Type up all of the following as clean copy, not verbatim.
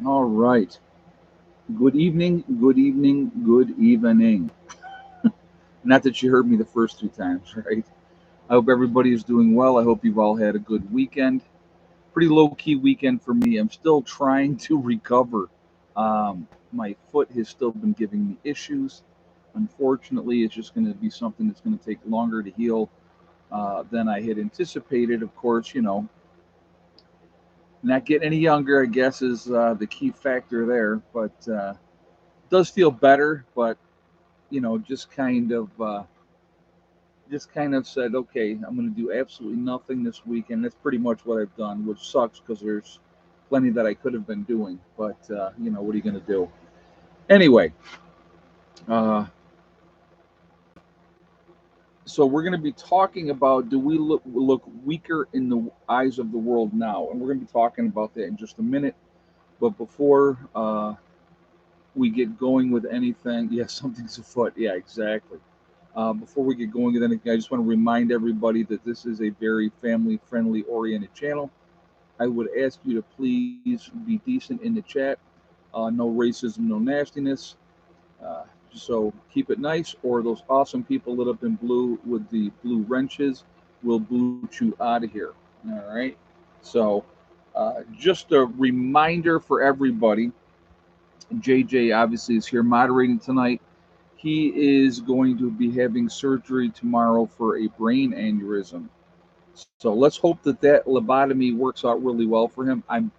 All right. Good evening, good evening, good evening. Not that you heard me the first two times, right? I hope everybody is doing well. I hope you've all had a good weekend. Pretty low key weekend for me. I'm still trying to recover. My foot has still been giving me issues. Unfortunately, it's just going to be something that's going to take longer to heal than I had anticipated. Of course, not getting any younger, I guess, is the key factor there. But does feel better, but just kind of said, okay, I'm going to do absolutely nothing this weekend. That's pretty much what I've done, which sucks because there's plenty that I could have been doing. But what are you going to do? Anyway, uh, so we're going to be talking about, do we look weaker in the eyes of the world now? And we're going to be talking about that in just a minute. But before we get going with anything, yeah, something's afoot. Yeah, exactly. Before we get going with anything, I just want to remind everybody that this is a very family friendly oriented channel. I would ask you to please be decent in the chat. No racism, no nastiness. Uh, so keep it nice, or those awesome people lit up in blue with the blue wrenches will boot you out of here. All right. So, just a reminder for everybody, JJ obviously is here moderating tonight. He is going to be having surgery tomorrow for a brain aneurysm. So let's hope that that lobotomy works out really well for him. I'm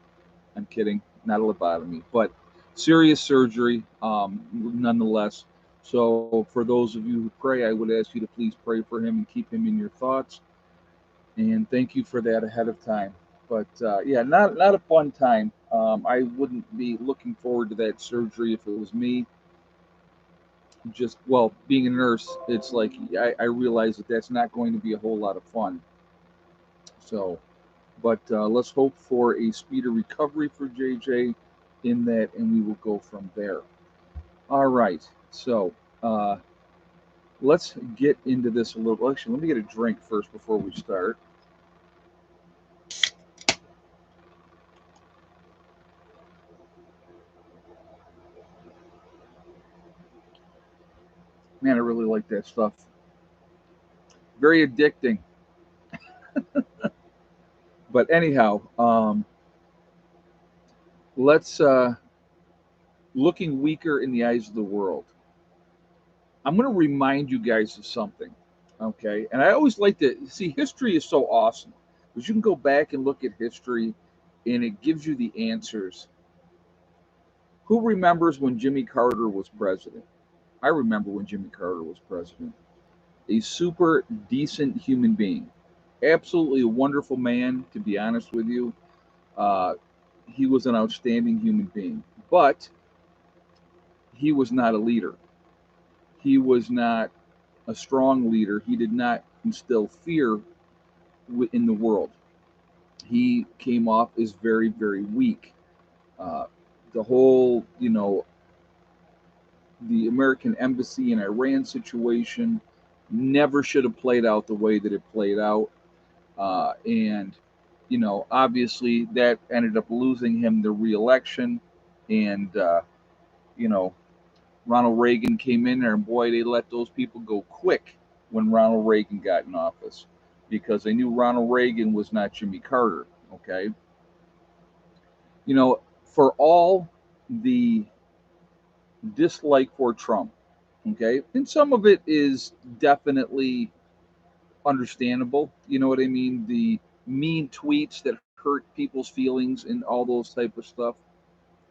kidding, not a lobotomy, but serious surgery, nonetheless. So for those of you who pray, I would ask you to please pray for him and keep him in your thoughts. And thank you for that ahead of time. But yeah, not a fun time. I wouldn't be looking forward to that surgery if it was me. Just well, being a nurse, it's like I realize that that's not going to be a whole lot of fun. So, but let's hope for a speedy recovery for JJ in that, and we will go from there. All right. So uh, let's get into this a little. Actually, let me get a drink first before we start. Man, I really like that stuff. Very addicting. But anyhow, let's looking weaker in the eyes of the world. I'm going to remind you guys of something. Okay. And I always like to see history is so awesome because you can go back and look at history and it gives you the answers. Who remembers when Jimmy Carter was president? I remember when Jimmy Carter was president. A super decent human being. Absolutely a wonderful man, to be honest with you. Uh, he was an outstanding human being, but he was not a leader. He was not a strong leader. He did not instill fear in the world. He came off as very, very weak. Uh, the whole, the American embassy in Iran situation never should have played out the way that it played out. And, obviously that ended up losing him the reelection. And, you know, Ronald Reagan came in there, and boy, they let those people go quick when Ronald Reagan got in office because they knew Ronald Reagan was not Jimmy Carter. Okay. For all the dislike for Trump, okay, and some of it is definitely understandable. You know what I mean? The mean tweets that hurt people's feelings and all those type of stuff.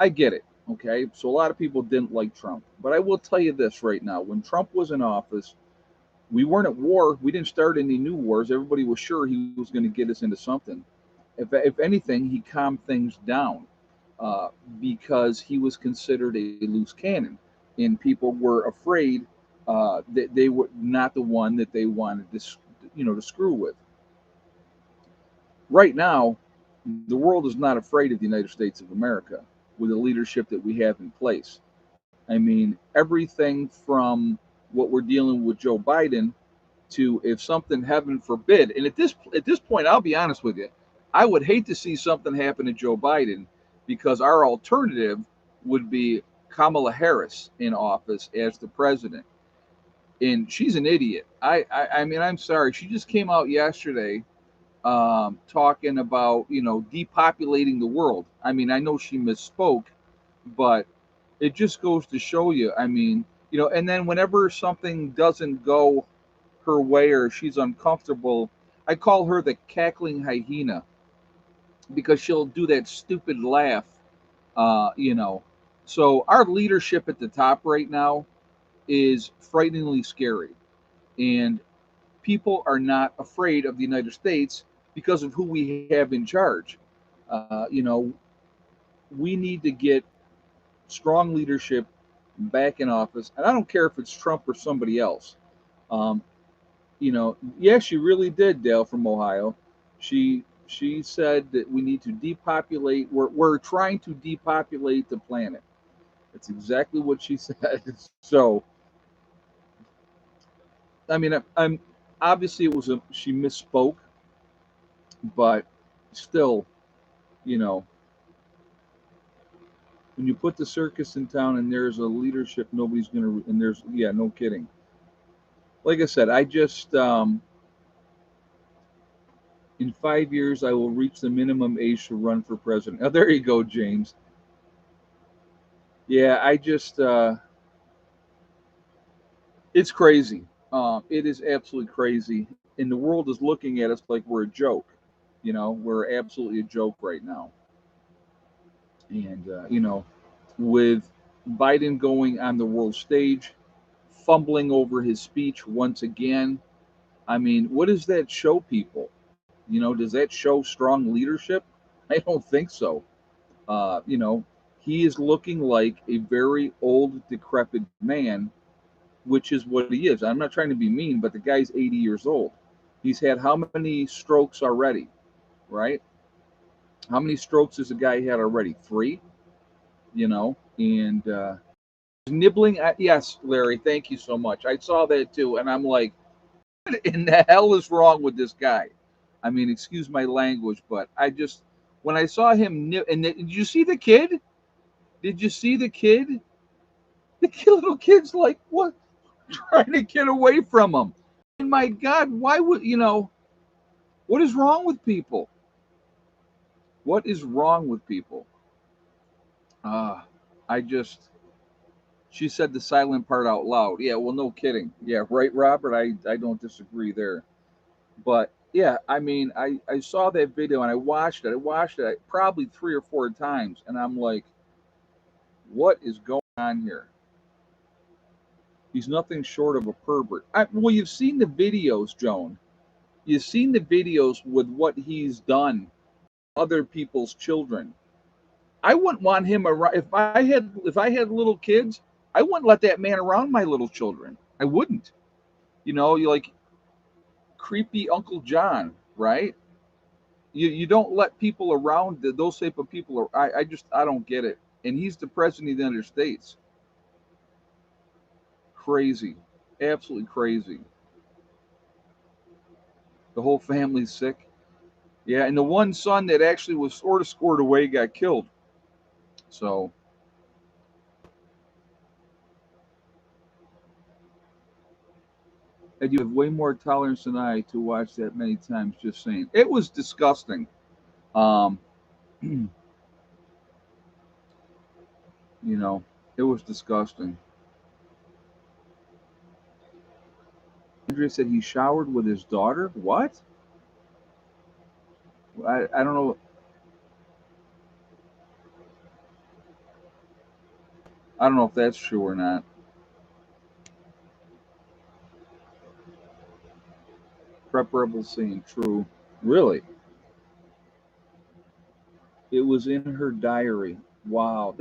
I get it. Okay. So a lot of people didn't like Trump. But I will tell you this right now. When Trump was in office, we weren't at war. We didn't start any new wars. Everybody was sure he was going to get us into something. If anything, he calmed things down uh, because he was considered a loose cannon. And people were afraid that they were not the one that they wanted to screw with. Right now, the world is not afraid of the United States of America with the leadership that we have in place. I mean, everything from what we're dealing with Joe Biden to if something, heaven forbid, and at this point, I'll be honest with you, I would hate to see something happen to Joe Biden because our alternative would be Kamala Harris in office as the president. And she's an idiot. I mean, I'm sorry. She just came out yesterday talking about, depopulating the world. I mean, I know she misspoke, but it just goes to show you. I mean, and then whenever something doesn't go her way or she's uncomfortable, I call her the cackling hyena because she'll do that stupid laugh, uh, you know. So our leadership at the top right now is frighteningly scary, and people are not afraid of the United States because of who we have in charge. Uh, you know, we need to get strong leadership back in office, and I don't care if it's Trump or somebody else. Um, yeah, she really did, Dale from Ohio. She said that we need to depopulate. We're trying to depopulate the planet. That's exactly what she said. So, I mean, I'm obviously it was a she misspoke, but still, you know, when you put the circus in town and there's a leadership, nobody's gonna. And there's yeah, no kidding. Like I said, I just in 5 years I will reach the minimum age to run for president. Oh, there you go, James. Yeah, I just it's crazy. It is absolutely crazy, and the world is looking at us like we're a joke. We're absolutely a joke right now. And with Biden going on the world stage, fumbling over his speech once again. I mean, what does that show people? Does that show strong leadership? I don't think so. Uh, you know, he is looking like a very old, decrepit man, which is what he is. I'm not trying to be mean, but the guy's 80 years old. He's had how many strokes already, right? How many strokes has the guy had already? Three, and nibbling at, yes, Larry, thank you so much. I saw that too, and I'm like, what in the hell is wrong with this guy? I mean, excuse my language, but when I saw him, did you see the kid? Did you see the kid? The little kid's like, what? Trying to get away from him. And my God, why would, what is wrong with people? What is wrong with people? Uh, I just, she said the silent part out loud. Yeah, well, no kidding. Yeah, right, Robert. I don't disagree there. But yeah, I mean, I saw that video and I watched it. I watched it probably 3 or 4 times, and I'm like, what is going on here? He's nothing short of a pervert. Well, you've seen the videos, Joan. You've seen the videos with what he's done to other people's children. I wouldn't want him around if I had little kids. I wouldn't let that man around my little children. I wouldn't. You like creepy Uncle John, right? You don't let people around those type of people. I don't get it. And he's the president of the United States. Crazy, absolutely crazy. The whole family's sick. Yeah, and the one son that actually was sort of scored away got killed. So, and you have way more tolerance than I to watch that many times. Just saying, it was disgusting. Um, you know, it was disgusting. Andrea said he showered with his daughter. What? I don't know. I don't know if that's true or not. Preparable scene, true. Really? It was in her diary. Wow.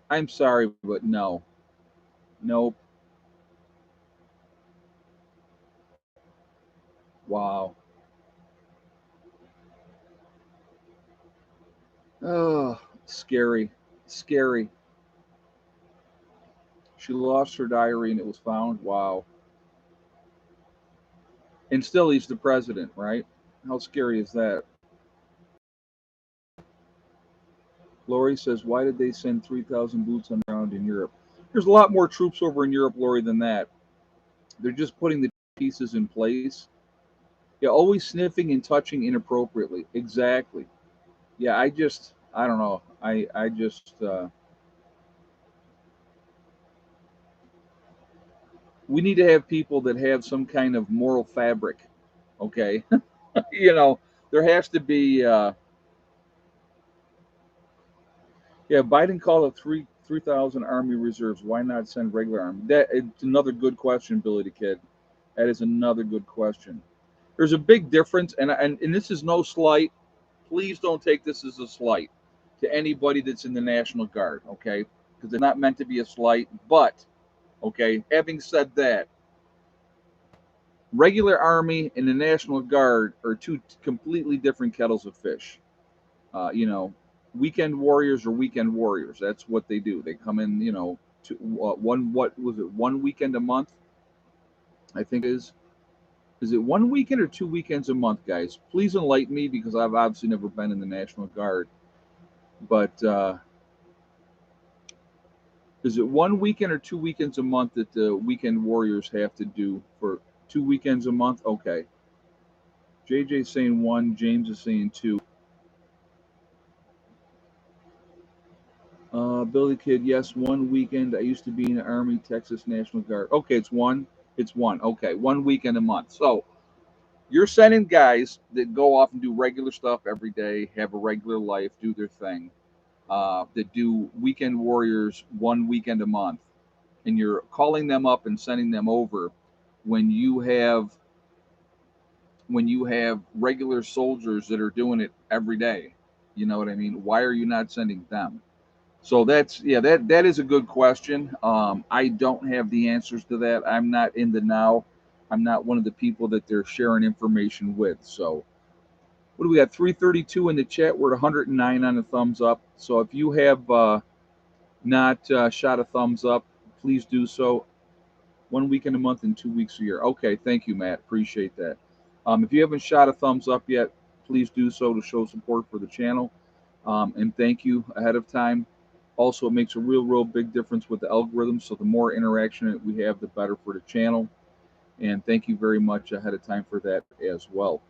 I'm sorry, but no. Nope. Wow. Oh, scary. Scary. She lost her diary and it was found. Wow. And still he's the president, right? How scary is that? Lori says, why did they send 3,000 boots on the ground in Europe? There's a lot more troops over in Europe, Lori, than that. They're just putting the pieces in place. Yeah, always sniffing and touching inappropriately. Exactly. Yeah, I don't know. We need to have people that have some kind of moral fabric. Okay. you know, there has to be, yeah, Biden called it 3,000 Army reserves. Why not send regular Army? It's another good question, Billy the Kid. That is another good question. There's a big difference, and this is no slight. Please don't take this as a slight to anybody that's in the National Guard, okay? Because it's not meant to be a slight. But, okay, having said that, regular Army and the National Guard are two completely different kettles of fish. You know, weekend warriors are weekend warriors. That's what they do. They come in, what was it, one weekend a month? I think it is. Is it one weekend or 2 weekends a month, guys? Please enlighten me because I've obviously never been in the National Guard. But is it one weekend or 2 weekends a month that the weekend warriors have to do for 2 weekends a month? Okay. JJ's saying one, James is saying two. Billy Kid, yes, one weekend. I used to be in the Army, Texas National Guard. Okay, it's one. It's one. Okay, one weekend a month. So you're sending guys that go off and do regular stuff every day, have a regular life, do their thing, that do weekend warriors one weekend a month, and you're calling them up and sending them over when you have regular soldiers that are doing it every day. You know what I mean? Why are you not sending them? So that is a good question. I don't have the answers to that. I'm not in the now. I'm not one of the people that they're sharing information with. So what do we got? 332 in the chat. We're at 109 on the thumbs up. So if you have not shot a thumbs up, please do so. 1 weekend a month and 2 weeks a year. Okay, thank you, Matt. Appreciate that. If you haven't shot a thumbs up yet, please do so to show support for the channel. And thank you ahead of time. Also, it makes a real big difference with the algorithm. So the more interaction that we have, the better for the channel. And thank you very much ahead of time for that as well.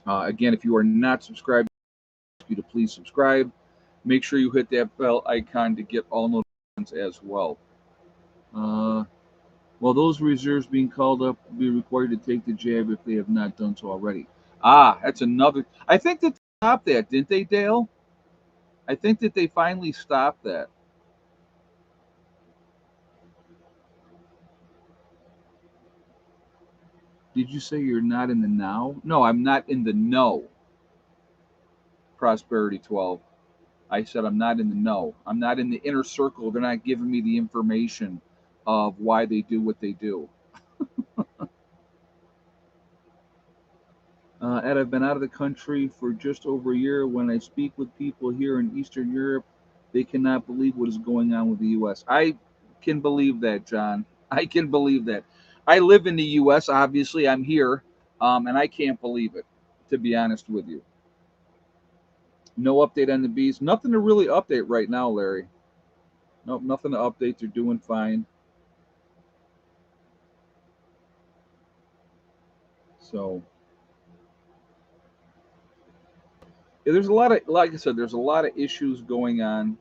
Again, if you are not subscribed, I ask you to please subscribe. Make sure you hit that bell icon to get all notifications as well. Well, those reserves being called up will be required to take the jab if they have not done so already. That's another. I think that they stopped that, didn't they, Dale? I think that they finally stopped that. Did you say you're not in the now? No, I'm not in the no. Prosperity 12. I said I'm not in the know. I'm not in the inner circle. They're not giving me the information of why they do what they do. Ed, I've been out of the country for just over a year. When I speak with people here in Eastern Europe, they cannot believe what is going on with the U.S. I can believe that, John. I can believe that. I live in the U.S., obviously. I'm here, and I can't believe it, to be honest with you. No update on the bees. Nothing to really update right now, Larry. Nope, nothing to update. They're doing fine. So, yeah, there's a lot of, like I said, there's a lot of issues going on.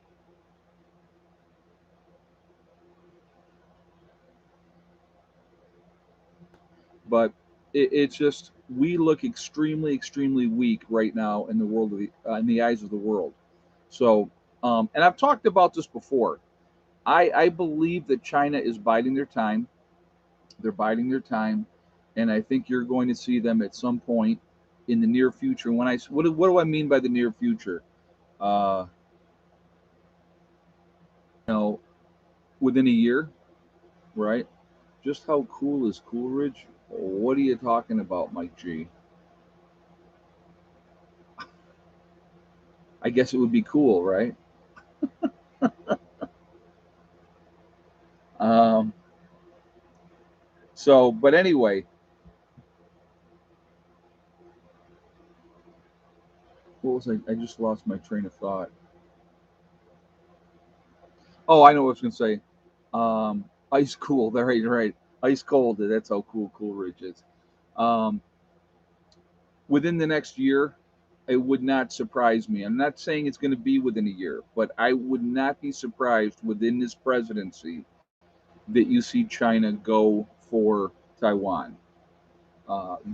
But it's just we look extremely weak right now in the world of in the eyes of the world. So, and I've talked about this before. I believe that China is biding their time. They're biding their time, and I think you're going to see them at some point in the near future. When what do I mean by the near future? Uh, you know, within a year, right? Just how cool is Coolidge? What are you talking about, Mike G? I guess it would be cool, right? Um, so, but anyway, what was I just lost my train of thought. Oh, I know what I was going to say. Ice cool. Right, right. Ice cold. That's how cool Cool Ridge is. Um, Within the next year, it would not surprise me. I'm not saying it's going to be within a year, but I would not be surprised within this presidency that you see China go for Taiwan.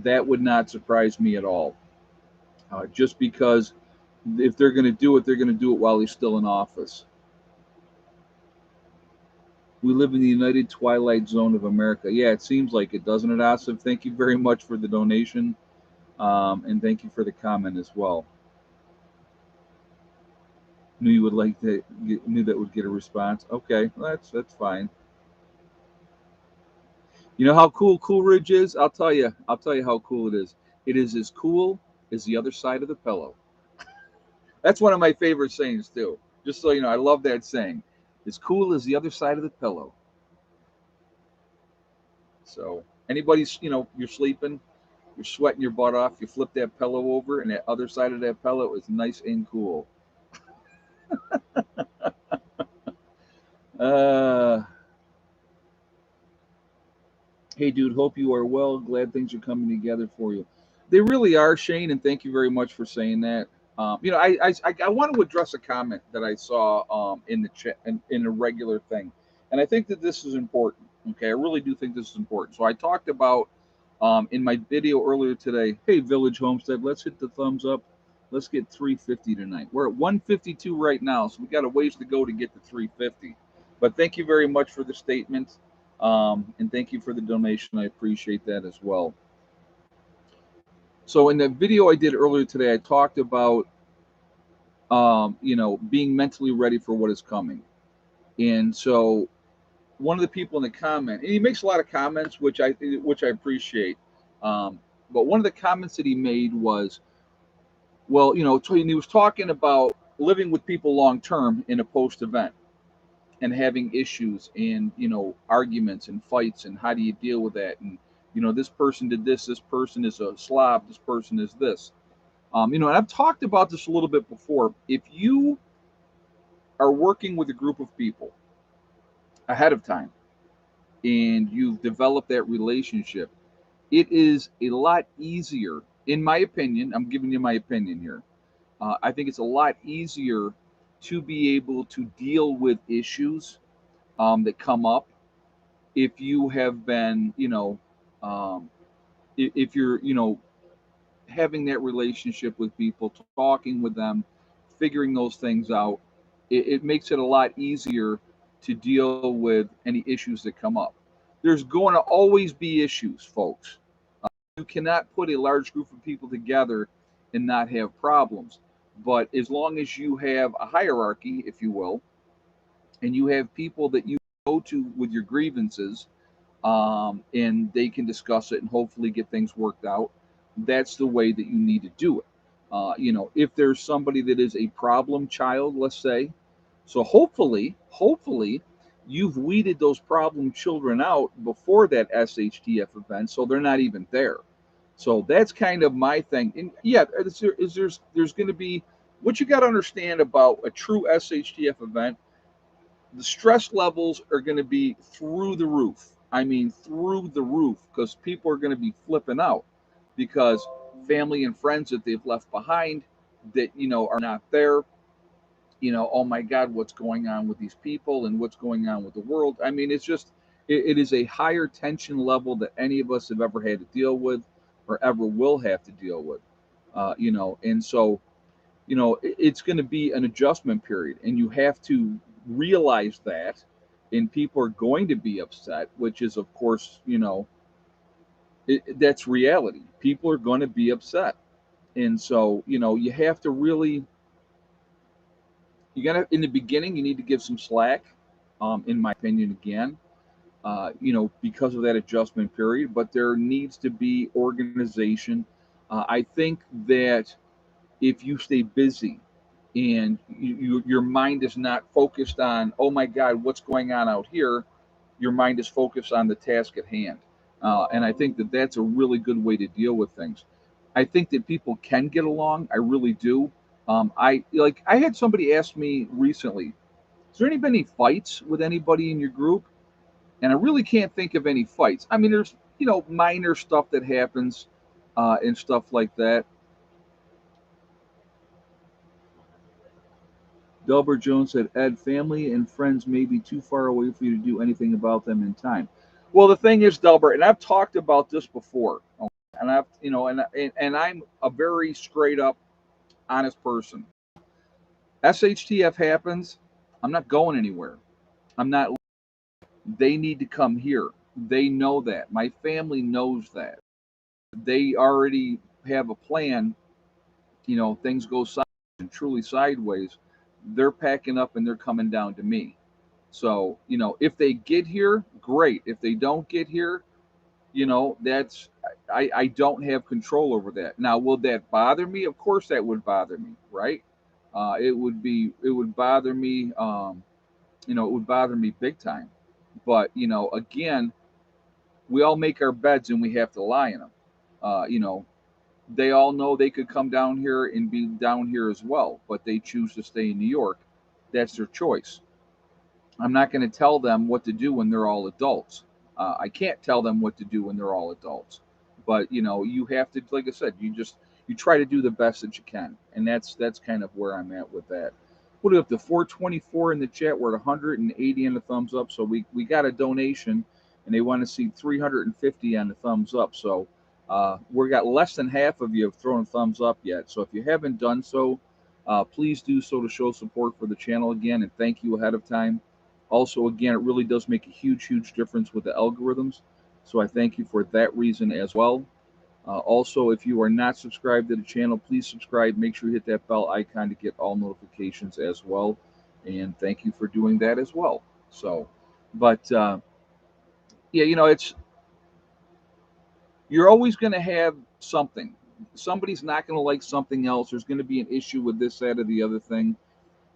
That would not surprise me at all. Just because if they're going to do it, they're going to do it while he's still in office. We live in the United Twilight Zone of America. Yeah, it seems like it, doesn't it, Asif? Thank you very much for the donation, and thank you for the comment as well. Knew you would like to knew that would get a response. Okay, well, that's fine. You know how cool Cool Ridge is? I'll tell you. I'll tell you how cool it is. It is as cool as the other side of the pillow. That's one of my favorite sayings too. Just so you know, I love that saying. As cool as the other side of the pillow. So anybody's, you're sleeping, you're sweating your butt off, you flip that pillow over, and that other side of that pillow is nice and cool. Uh, Hey, dude, hope you are well. Glad things are coming together for you. They really are, Shane, and thank you very much for saying that. I want to address a comment that I saw in the chat in a regular thing, and I think that this is important. Okay, I really do think this is important. So I talked about in my video earlier today. Hey, Village Homestead, let's hit the thumbs up. Let's get 350 tonight. We're at 152 right now, so we got a ways to go to get to 350. But thank you very much for the statement. And thank you for the donation. I appreciate that as well. So in the video I did earlier today, I talked about being mentally ready for what is coming. And so one of the people in the comment, and he makes a lot of comments, which I appreciate. But one of the comments that he made was, well, he was talking about living with people long term in a post event and having issues and arguments and fights, and how do you deal with that, and this person did this person is a slob, this person is this, and I've talked about this a little bit before. If you are working with a group of people ahead of time and you've developed that relationship, it is a lot easier, in my opinion. I'm giving you my opinion here. I think it's a lot easier to be able to deal with issues that come up if you have been, um, if you're, having that relationship with people, talking with them, figuring those things out, it makes it a lot easier to deal with any issues that come up. There's going to always be issues, folks. You cannot put a large group of people together and not have problems. But as long as you have a hierarchy, if you will, and you have people that you go to with your grievances, and they can discuss it and hopefully get things worked out. That's the way that you need to do it. If there's somebody that is a problem child, let's say, so hopefully, you've weeded those problem children out before that SHTF event, so they're not even there. So that's kind of my thing. And yeah, there's going to be, what you got to understand about a true SHTF event, the stress levels are going to be through the roof. I mean, through the roof, because people are going to be flipping out because family and friends that they've left behind that, are not there. Oh my God, what's going on with these people and what's going on with the world? I mean, it's just, it is a higher tension level that any of us have ever had to deal with or ever will have to deal with. And so it's going to be an adjustment period, and you have to realize that. And people are going to be upset, which is, of course, that's reality. People are going to be upset. And so, you have to really, you got to, in the beginning, you need to give some slack, in my opinion, again, because of that adjustment period. But there needs to be organization. I think that if you stay busy and your mind is not focused on, oh my God, what's going on out here, your mind is focused on the task at hand. And I think that that's a really good way to deal with things. I think that people can get along. I really do. I had somebody ask me recently, Has there been any fights with anybody in your group? And I really can't think of any fights. I mean, there's minor stuff that happens, and stuff like that. Delbert Jones said, Ed, family and friends may be too far away for you to do anything about them in time. Well, the thing is, Delbert, and I've talked about this before, okay, and and I'm a very straight up, honest person. SHTF happens, I'm not going anywhere. I'm not. They need to come here. They know that. My family knows that. They already have a plan. Things go sideways and truly sideways. They're packing up and they're coming down to me. So, if they get here, great. If they don't get here, that's I don't have control over that. Now, will that bother me? Of course that would bother me, right? It would bother me, it would bother me big time. But, again, we all make our beds and we have to lie in them. Uh, you know, they all know they could come down here and be down here as well, but they choose to stay in New York. That's their choice. I'm not going to tell them what to do when they're all adults. I can't tell them what to do when they're all adults. But you have to, like I said, you try to do the best that you can, and that's kind of where I'm at with that. Put it up to 424 in the chat. We're at 180 on the thumbs up, so we got a donation, and they want to see 350 on the thumbs up. So we got less than half of you have thrown thumbs up yet. So if you haven't done so, please do so to show support for the channel again, and thank you ahead of time. Also, again, it really does make a huge, huge difference with the algorithms. So I thank you for that reason as well. Also, if you are not subscribed to the channel, please subscribe. Make sure you hit that bell icon to get all notifications as well. And thank you for doing that as well. So, but yeah, you're always going to have something. Somebody's not going to like something else. There's going to be an issue with this, that, or the other thing.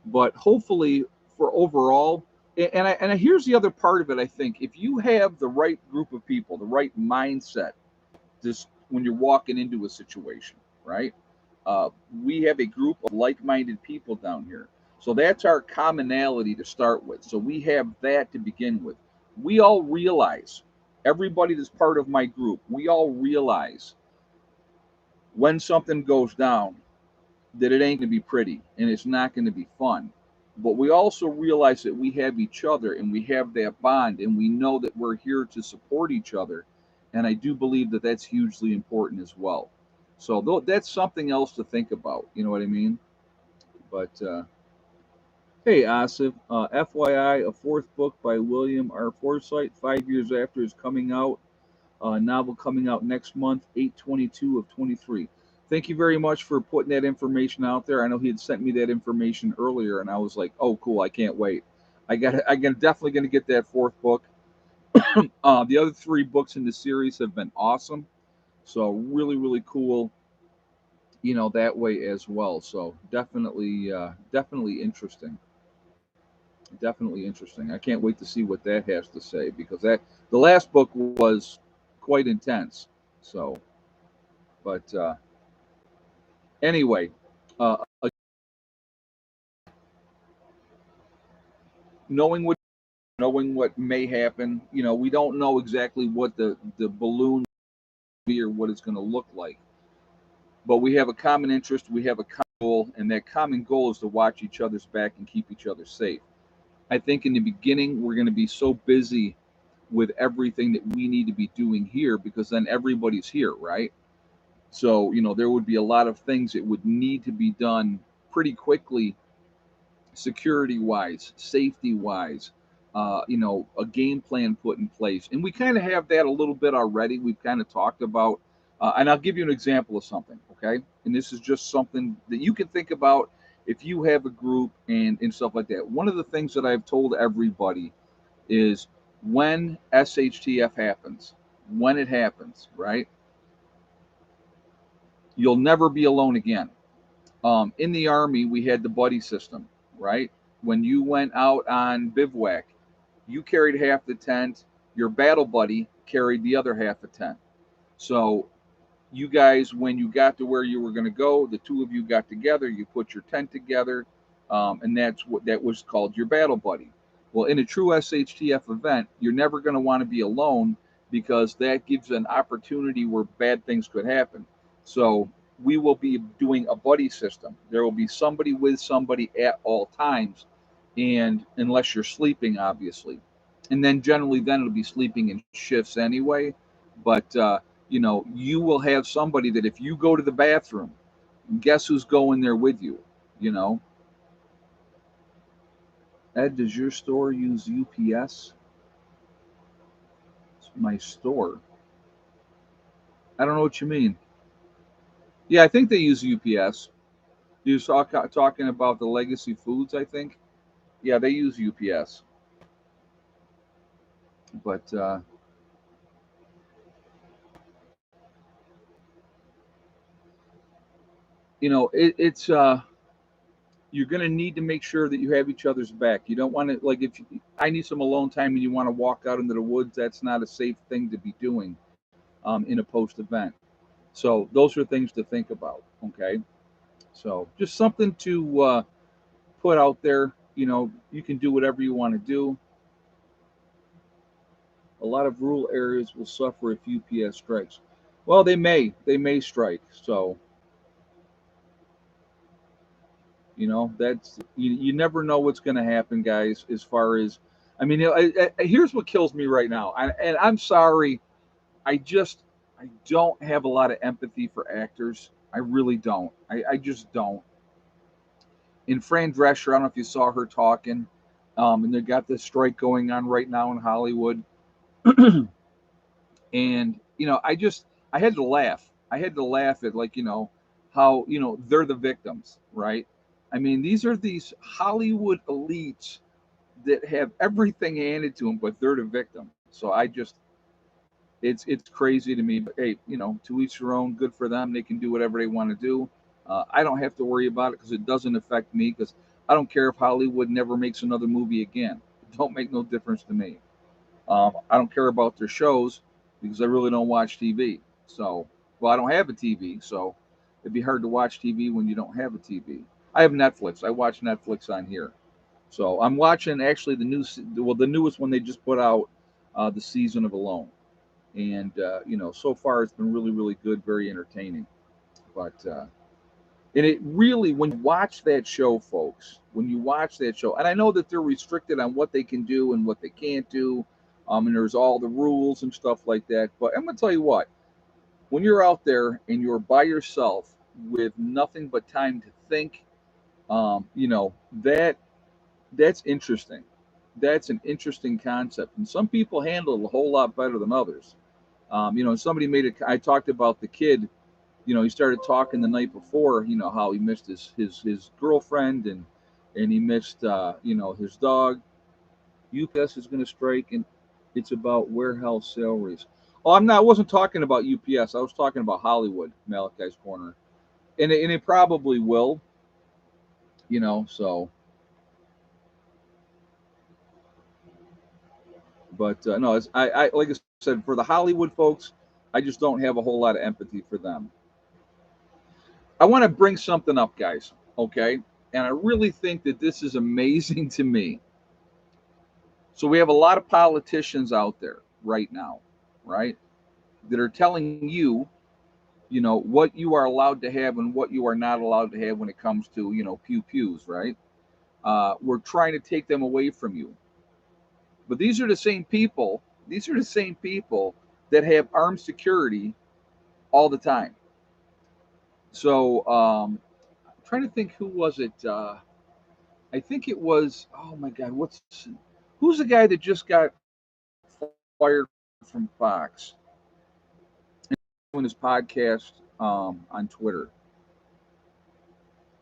But hopefully, for overall, and here's the other part of it. I think if you have the right group of people, the right mindset, just when you're walking into a situation, right? We have a group of like-minded people down here, so that's our commonality to start with. So we have that to begin with. We all realize, everybody that's part of my group, we all realize when something goes down, that it ain't going to be pretty and it's not going to be fun. But we also realize that we have each other and we have that bond, and we know that we're here to support each other. And I do believe that that's hugely important as well. So that's something else to think about. You know what I mean? But hey, Asif, FYI, a fourth book by William R. Forsythe, 5 years after, is coming out. Novel coming out next month, 8/22 of 23. Thank you very much for putting that information out there. I know he had sent me that information earlier, and I was like, "Oh, cool! I can't wait. I'm definitely going to get that fourth book." The other three books in the series have been awesome, so really, really cool. That way as well. So definitely interesting. Definitely interesting. I can't wait to see what that has to say, because the last book was quite intense. So, but anyway, uh, knowing what may happen, we don't know exactly what the balloon will be or what it's going to look like. But we have a common interest, we have a common goal, and that common goal is to watch each other's back and keep each other safe. I think in the beginning we're going to be so busy with everything that we need to be doing here, because then everybody's here, right? So, there would be a lot of things that would need to be done pretty quickly, security wise, safety wise, a game plan put in place. And we kind of have that a little bit already. We've kind of talked about, and I'll give you an example of something, okay? And this is just something that you can think about if you have a group and stuff like that. One of the things that I've told everybody is, when SHTF happens, when it happens, right? You'll never be alone again. In the Army, we had the buddy system, right? When you went out on bivouac, you carried half the tent, your battle buddy carried the other half the tent. So you guys, when you got to where you were going to go, the two of you got together, you put your tent together, and that was called your battle buddy. Well, in a true SHTF event, you're never going to want to be alone because that gives an opportunity where bad things could happen. So we will be doing a buddy system. There will be somebody with somebody at all times, and unless you're sleeping, obviously, and then generally then it'll be sleeping in shifts anyway. But you will have somebody that if you go to the bathroom, guess who's going there with you? You know, Ed, does your store use UPS? It's my store. I don't know what you mean. Yeah, I think they use UPS. You talking about the Legacy Foods, I think. Yeah, they use UPS. But it's you're going to need to make sure that you have each other's back. You don't want to like I need some alone time and you want to walk out into the woods. That's not a safe thing to be doing in a post event. So those are things to think about. Okay, so just something to put out there. You can do whatever you want to do. A lot of rural areas will suffer if UPS strikes. Well, they may strike. So that's you never know what's going to happen, guys. As far as I mean, here's what kills me right now, and I'm sorry. I don't have a lot of empathy for actors. I really don't. I just don't. In Fran Drescher, I don't know if you saw her talking, and they got this strike going on right now in Hollywood, and I had to laugh. I had to laugh at how they're the victims, right? I mean, these Hollywood elites that have everything handed to them, but they're the victim. So it's crazy to me. But hey, to each their own. Good for them. They can do whatever they want to do. I don't have to worry about it because it doesn't affect me. Because I don't care if Hollywood never makes another movie again. It don't make no difference to me. I don't care about their shows because I really don't watch TV. So, well, I don't have a TV, so it'd be hard to watch TV when you don't have a TV. I have Netflix. I watch Netflix on here. So I'm watching actually the newest one they just put out, the season of Alone, and so far it's been really really good, very entertaining. But and it really, when you watch that show, folks, when you watch that show, and I know that they're restricted on what they can do and what they can't do, and there's all the rules and stuff like that. But I'm gonna tell you what, when you're out there and you're by yourself with nothing but time to think, that's interesting. That's an interesting concept, and some people handle it a whole lot better than others. Somebody made it. I talked about the kid. He started talking the night before. How he missed his girlfriend and he missed his dog. UPS is going to strike, and it's about warehouse salaries. Oh, I'm not. I wasn't talking about UPS. I was talking about Hollywood, Malachi's Corner, and it probably will. So. But no, I like I said, for the Hollywood folks, I just don't have a whole lot of empathy for them. I want to bring something up, guys. Okay, and I really think that this is amazing to me. So we have a lot of politicians out there right now, right, that are telling you, what you are allowed to have and what you are not allowed to have when it comes to, pew pews, right? We're trying to take them away from you. But these are the same people. These are the same people that have armed security all the time. So I'm trying to think, who was it? I think it was. Oh my God, who's the guy that just got fired from Fox doing his podcast on Twitter?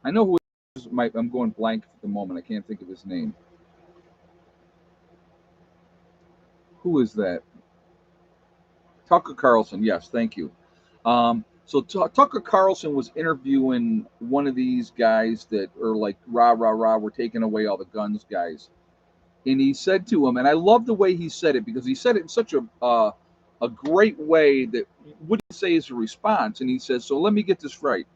I know who it is. I'm going blank at the moment. I can't think of his name. Who is that? Tucker Carlson. Yes, thank you. So Tucker Carlson was interviewing one of these guys that are like rah rah rah, we're taking away all the guns, guys. And he said to him, and I love the way he said it because he said it in such a great way that what he say is a response. And he says, so let me get this right.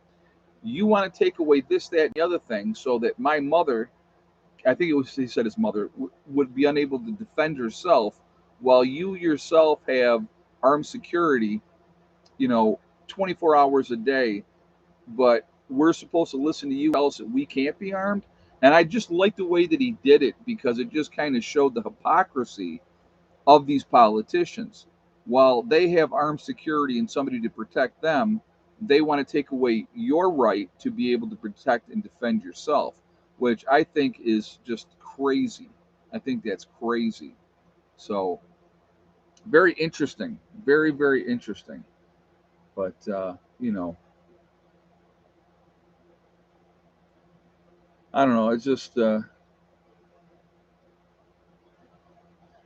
You want to take away this, that, and the other thing, so that my mother, I think it was, he said his mother, would be unable to defend herself, while you yourself have armed security, you know, 24 hours a day, but we're supposed to listen to you, tell us that we can't be armed. And I just like the way that he did it, because it just kind of showed the hypocrisy of these politicians. While they have armed security and somebody to protect them, they want to take away your right to be able to protect and defend yourself, which I think is just crazy. I think that's crazy. So, very interesting. Very, very interesting. But, I don't know. It's just, do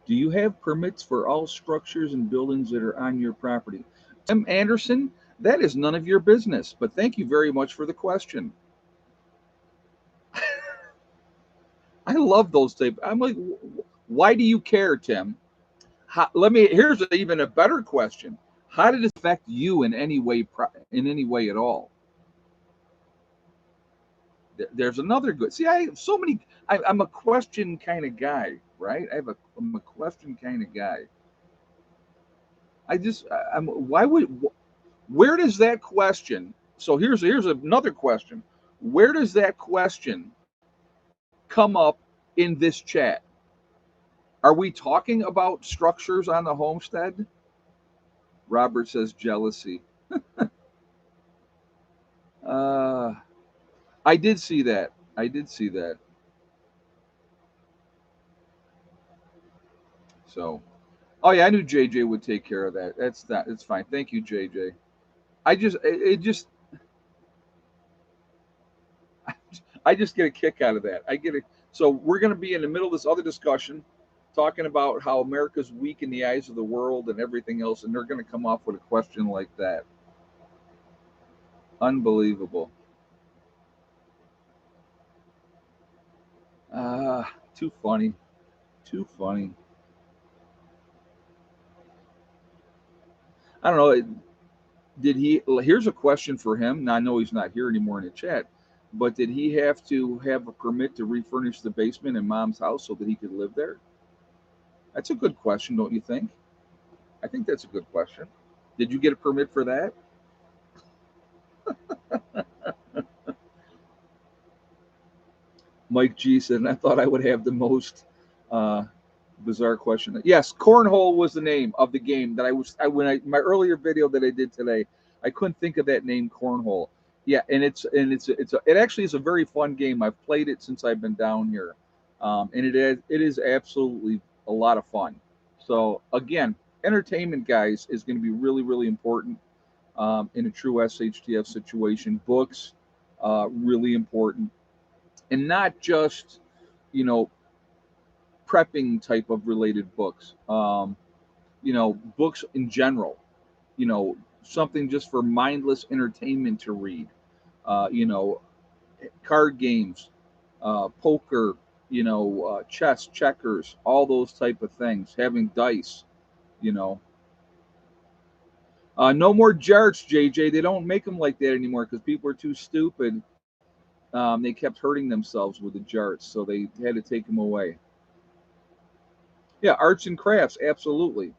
you have permits for all structures and buildings that are on your property? Tim Anderson, that is none of your business, but thank you very much for the question. I love those type. I'm like, why do you care, Tim? Here's even a better question. How did it affect you in any way, in any way at all? There's another good. See, I have so many. I'm a question kind of guy, right? I'm a question kind of guy. I'm. Why would? Where does that question? So here's another question. Where does that question come up in this chat? Are we talking about structures on the homestead? Robert says jealousy. Uh, I did see that. I did see that. So, oh yeah, I knew JJ would take care of that. That's not. It's fine. Thank you, JJ. It just, I just get a kick out of that. I get it. So we're going to be in the middle of this other discussion, talking about how America's weak in the eyes of the world and everything else, and they're going to come off with a question like that. Unbelievable. Too funny. Too funny. I don't know. Did he? Here's a question for him. Now I know he's not here anymore in the chat, but did he have to have a permit to refurnish the basement in Mom's house so that he could live there? That's a good question, don't you think? I think that's a good question. Did you get a permit for that? Mike G said, and I thought I would have the most uh, bizarre question. Yes, cornhole was the name of the game that my earlier video that I did today. I couldn't think of that name, cornhole. Yeah, and it actually is a very fun game. I've played it since I've been down here, and it is absolutely a lot of fun. So again, entertainment, guys, is going to be really, really important in a true SHTF situation. Books, really important, and not just, you know, prepping type of related books. Books in general. Something just for mindless entertainment to read. Uh, you know, Card games, poker, chess, checkers, all those type of things. Having dice, you know. No more jarts, JJ. They don't make them like that anymore because people are too stupid. They kept hurting themselves with the jarts, so they had to take them away. Yeah, arts and crafts, absolutely.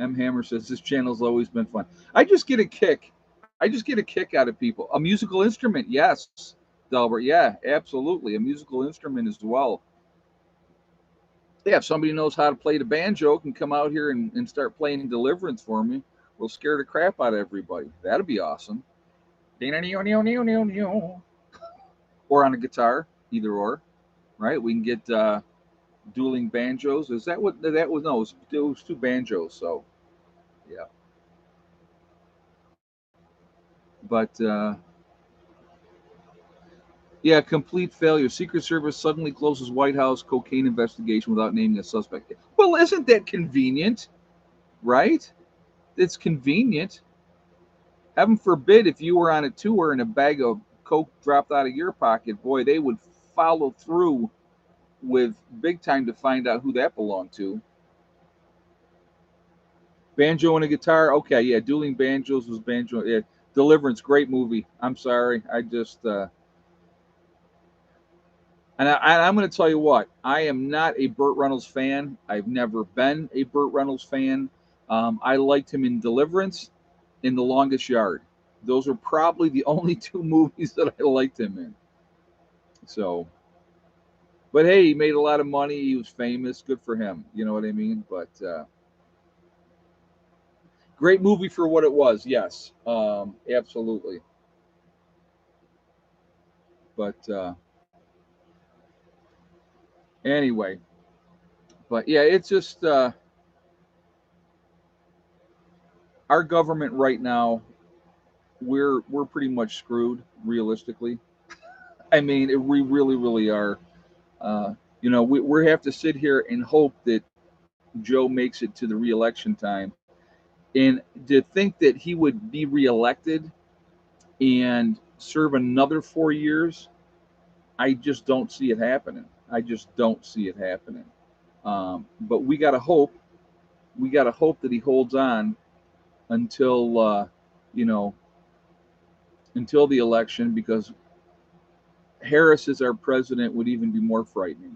M. Hammer says this channel's always been fun. I just get a kick. I just get a kick out of people. A musical instrument, yes, Delbert. Yeah, absolutely. A musical instrument as well. Yeah, if somebody knows how to play the banjo, can come out here and start playing Deliverance for me, we'll scare the crap out of everybody. That'd be awesome. Or on a guitar, either or, right? We can get dueling banjos. Is that what that was? No, it was two banjos. So, yeah. But yeah, complete failure. Secret Service suddenly closes White House cocaine investigation without naming a suspect. Well, isn't that convenient? Right? It's convenient. Heaven forbid if you were on a tour and a bag of coke dropped out of your pocket, boy, they would follow through with big time to find out who that belonged to. Banjo and a guitar. Okay, yeah, dueling banjos was banjo. Yeah, Deliverance, great movie. I'm sorry, I just I'm going to tell you what. I am not a Burt Reynolds fan. I've never been a Burt Reynolds fan. I liked him in Deliverance, in The Longest Yard. Those are probably the only two movies that I liked him in. So, but hey, he made a lot of money. He was famous. Good for him. You know what I mean? But great movie for what it was. Yes, absolutely. But anyway, but yeah, it's just our government right now. We're pretty much screwed, realistically. I mean, we really, really are. We have to sit here and hope that Joe makes it to the reelection time. And to think that he would be reelected and serve another 4 years, I just don't see it happening. I just don't see it happening. But we got to hope. We got to hope that he holds on until, you know, until the election, because Harris as our president would even be more frightening.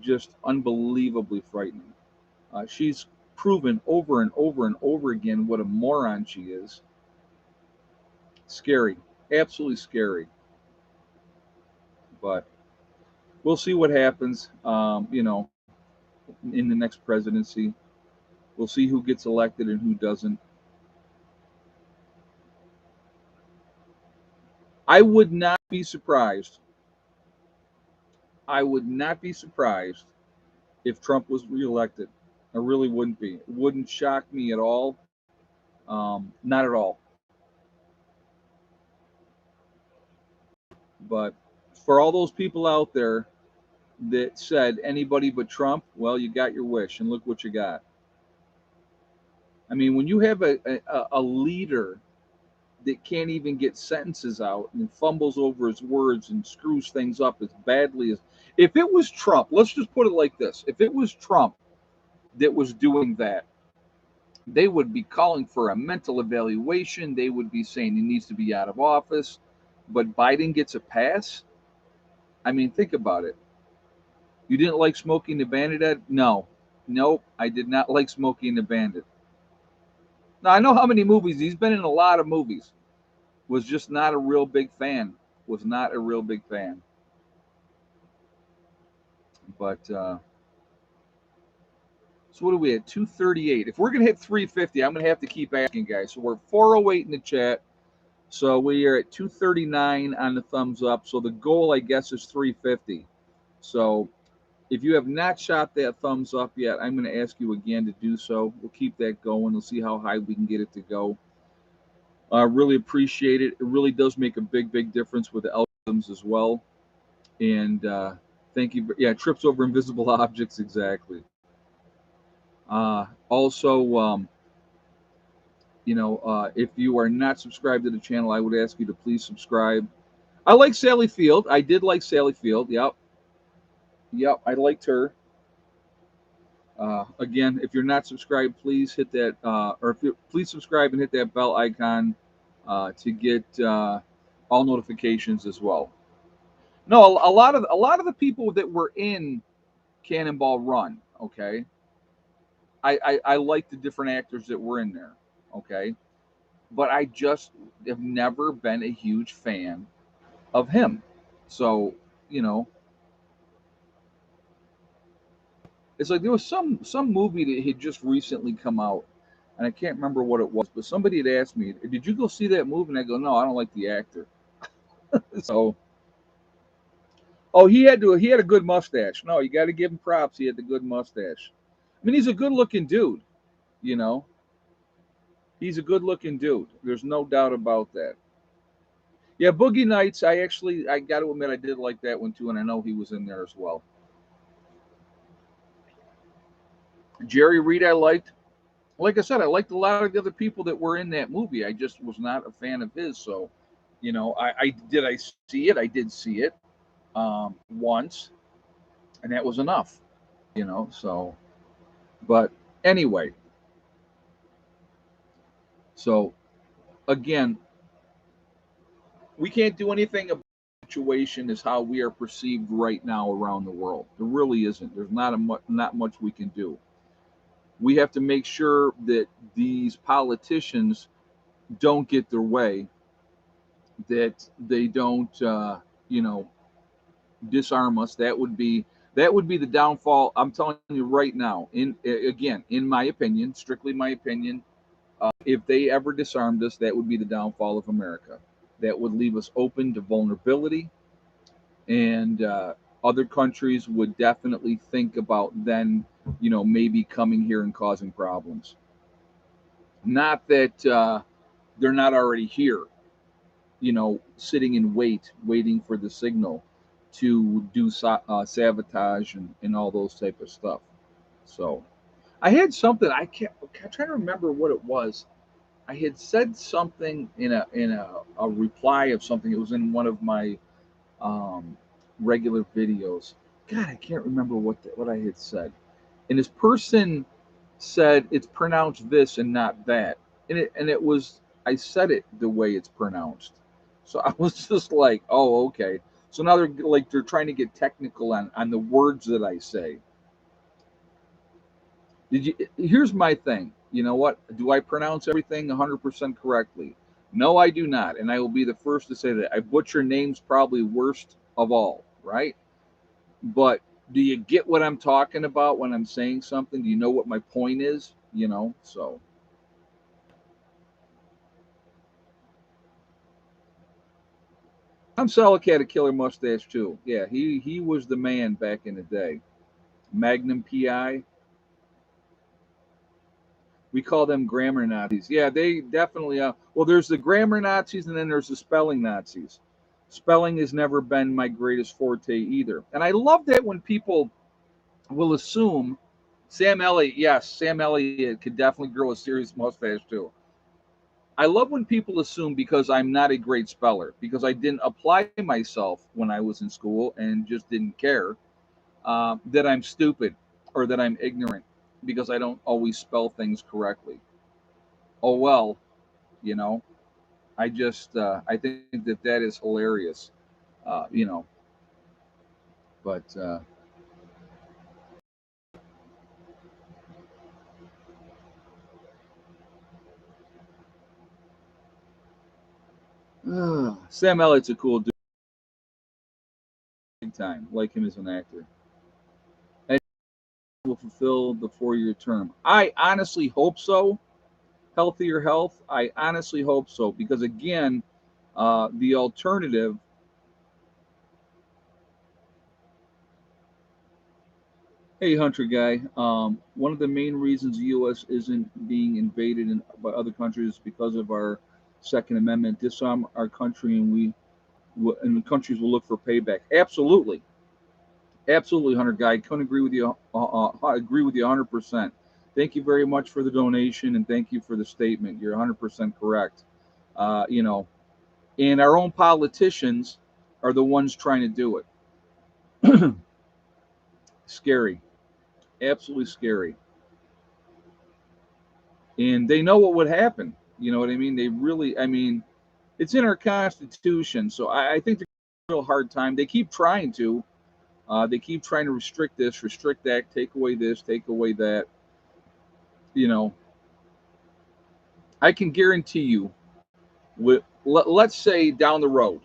Just unbelievably frightening. She's proven over and over and over again what a moron she is. Scary, absolutely scary. But we'll see what happens. In the next presidency, we'll see who gets elected and who doesn't. I would not be surprised. I would not be surprised if Trump was reelected. I really wouldn't be. It wouldn't shock me at all. Not at all. But for all those people out there that said anybody but Trump, well, you got your wish, and look what you got. I mean, when you have a leader that can't even get sentences out and fumbles over his words and screws things up as badly as, if it was Trump, let's just put it like this: if it was Trump that was doing that, they would be calling for a mental evaluation. They would be saying he needs to be out of office. But Biden gets a pass. I mean, think about it. You didn't like Smoking the Bandit, Ed? No. Nope, I did not like Smoking the Bandit. Now, I know how many movies. He's been in a lot of movies. Was just not a real big fan. Was not a real big fan. But, so what are we at? 238. If we're going to hit 350, I'm going to have to keep asking, guys. So we're 408 in the chat. So we are at 239 on the thumbs up. So the goal, I guess, is 350. So if you have not shot that thumbs up yet, I'm going to ask you again to do so. We'll keep that going. We'll see how high we can get it to go. I really appreciate it. It really does make a big, big difference with the algorithms as well. And thank you. Yeah, trips over invisible objects, exactly. Also, if you are not subscribed to the channel, I would ask you to please subscribe. I like Sally Field. I did like Sally Field. Yep. Yep, I liked her. Again, if you're not subscribed, please hit that, please subscribe and hit that bell icon to get all notifications as well. No, a lot of the people that were in Cannonball Run, okay. I like the different actors that were in there, okay. But I just have never been a huge fan of him. So, you know, it's like there was some movie that had just recently come out, and I can't remember what it was, but somebody had asked me, "Did you go see that movie?" And I go, "No, I don't like the actor." So, oh, he had a good mustache. No, you got to give him props. He had the good mustache. I mean, he's a good looking dude. You know, he's a good looking dude. There's no doubt about that. Yeah, Boogie Nights. I got to admit, I did like that one too, and I know he was in there as well. Jerry Reed, I liked. Like I said, I liked a lot of the other people that were in that movie. I just was not a fan of his. So, I see it. I did see it once, and that was enough. So, but anyway, so again, we can't do anything about the situation is how we are perceived right now around the world. There really isn't. There's not much we can do. We have to make sure that these politicians don't get their way, that they don't, you know, disarm us. That would be the downfall. I'm telling you right now. Again, in my opinion, strictly my opinion, if they ever disarmed us, that would be the downfall of America. That would leave us open to vulnerability, and other countries would definitely think about then, maybe coming here and causing problems. Not that they're not already here, sitting in waiting for the signal to do sabotage and all those type of stuff. So I had something I'm trying to remember what it was. I had said something in a reply of something. It was in one of my um, regular videos. God, I can't remember what I had said. And this person said it's pronounced this and not that, and it was, I said it the way it's pronounced. So I was just like, oh, okay. So now they're trying to get technical on the words that I say. Did you? Here's my thing. You know what? Do I pronounce everything 100% correctly? No, I do not, and I will be the first to say that. I butcher names probably worst of all, right? But do you get what I'm talking about when I'm saying something? Do you know what my point is? So I'm Selleck had a killer mustache too. Yeah, he was the man back in the day. Magnum PI. We call them grammar Nazis. Yeah, they definitely are. Well, there's the grammar Nazis and then there's the spelling Nazis. Spelling has never been my greatest forte either. And I love that when people will assume Sam Elliott, yes, Sam Elliott could definitely grow a serious mustache too. I love when people assume because I'm not a great speller, because I didn't apply myself when I was in school and just didn't care, that I'm stupid or that I'm ignorant because I don't always spell things correctly. Oh well, you know. I think that is hilarious, uh, you know. But Sam Elliott's a cool dude, big time. Like him as an actor, and he will fulfill the 4-year term. I honestly hope so. Healthier health. I honestly hope so because again, the alternative. Hey, Hunter guy. One of the main reasons the U.S. isn't being invaded by other countries is because of our Second Amendment. Disarm our country, and the countries will look for payback. Absolutely, absolutely, Hunter guy. Couldn't agree with you. Agree with you 100%. Thank you very much for the donation and thank you for the statement. You're 100% correct. Uh, you know, and our own politicians are the ones trying to do it. Scary, absolutely scary, and they know what would happen. You know what I mean? They really, I mean, it's in our constitution, so I think they're having a real hard time. They keep trying to. They keep trying to restrict this, restrict that, take away this, take away that. You know, I can guarantee you, let's say down the road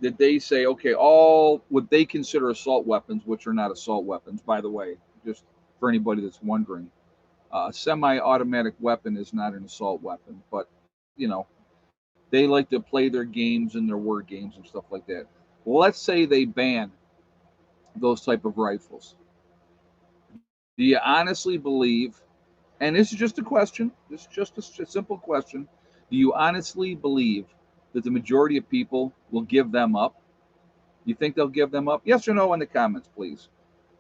that they say, okay, all what they consider assault weapons, which are not assault weapons, by the way, just for anybody that's wondering, a semi-automatic weapon is not an assault weapon, but you know, they like to play their games and their word games and stuff like that. Well, let's say they ban those type of rifles. Do you honestly believe? And this is just a question. This is just a simple question. Do you honestly believe that the majority of people will give them up? You think they'll give them up? Yes or no in the comments, please.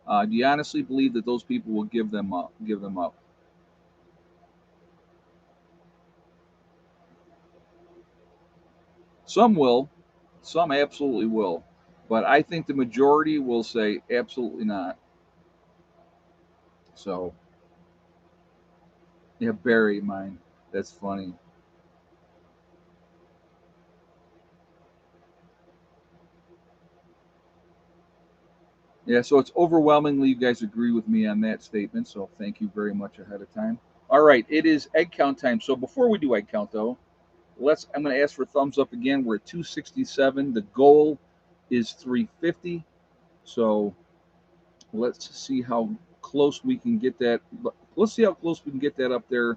Do you honestly believe that those people will give them up? Give them up. Some will. Some absolutely will. But I think the majority will say absolutely not. So, yeah, bury mine. That's funny. Yeah, so it's overwhelmingly you guys agree with me on that statement. So thank you very much ahead of time. All right, it is egg count time. So before we do egg count, though, I'm going to ask for thumbs up again. We're at 267. The goal is 350. So let's see how close we can get that. Let's see how close we can get that up there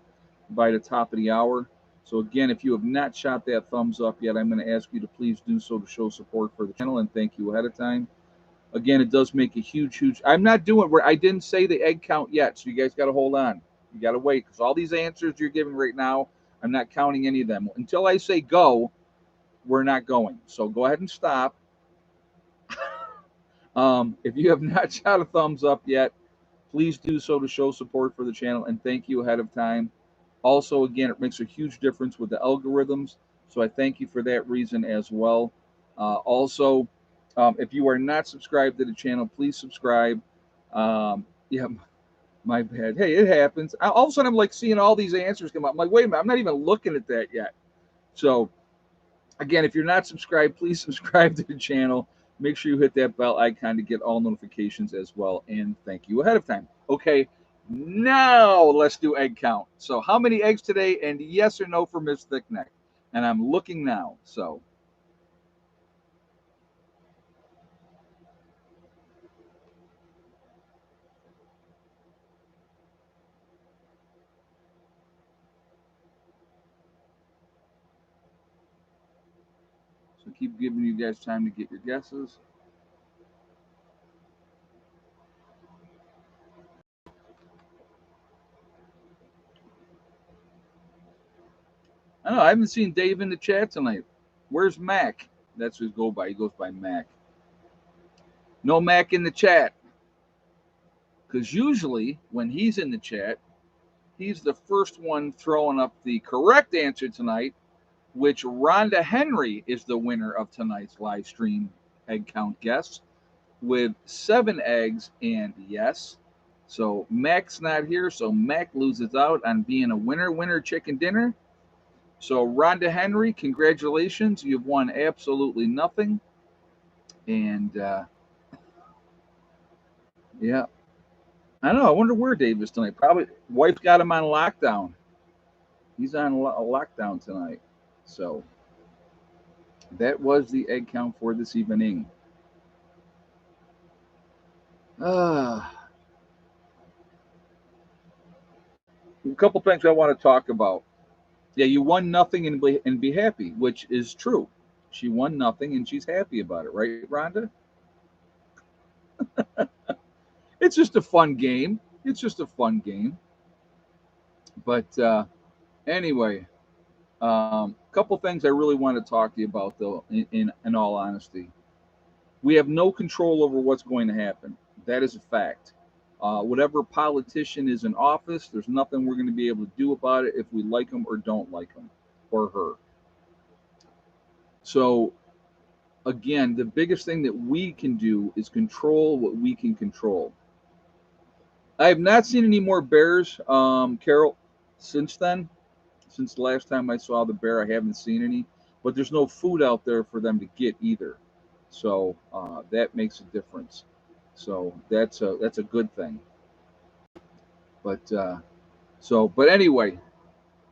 by the top of the hour. So again, if you have not shot that thumbs up yet, I'm going to ask you to please do so to show support for the channel, and thank you ahead of time. Again, it does make a huge. I'm not doing where I didn't say the egg count yet, so you guys got to hold on. You got to wait because all these answers you're giving right now, I'm not counting any of them until I say go. We're not going. So go ahead and stop. If you have not shot a thumbs up yet, please do so to show support for the channel, and thank you ahead of time. Also, again, it makes a huge difference with the algorithms, so I thank you for that reason as well. Also, if you are not subscribed to the channel, please subscribe. Yeah, my bad. Hey, it happens. All of a sudden, I'm like seeing all these answers come up. I'm like, wait a minute, I'm not even looking at that yet. So, again, if you're not subscribed, please subscribe to the channel. Make sure you hit that bell icon to get all notifications as well. And thank you ahead of time. Okay, now let's do egg count. So how many eggs today? And yes or no for Miss Thickneck. And I'm looking now. So keep giving you guys time to get your guesses. I know I haven't seen Dave in the chat tonight. Where's Mac? That's who go by. He goes by Mac. No Mac in the chat. Because usually when he's in the chat, he's the first one throwing up the correct answer tonight, which Rhonda Henry is the winner of tonight's live stream egg count guess with 7 eggs and yes. So Mac's not here, so Mac loses out on being a winner chicken dinner. So Rhonda Henry, congratulations, you've won absolutely nothing. And yeah, I don't know. I wonder where Dave is tonight. Probably wife got him on lockdown. He's on a lockdown tonight. So that was the egg count for this evening. A couple things I want to talk about. Yeah, you won nothing and be happy, which is true. She won nothing and she's happy about it, right, Rhonda? It's just a fun game. It's just a fun game. But anyway, couple things I really want to talk to you about, though, in all honesty. We have no control over what's going to happen. That is a fact. Whatever politician is in office, there's nothing we're going to be able to do about it if we like them or don't like them or her. So, again, the biggest thing that we can do is control what we can control. I have not seen any more bears, Carol, since then. Since the last time I saw the bear, I haven't seen any. But there's no food out there for them to get either. So that makes a difference. So that's a good thing. But but anyway,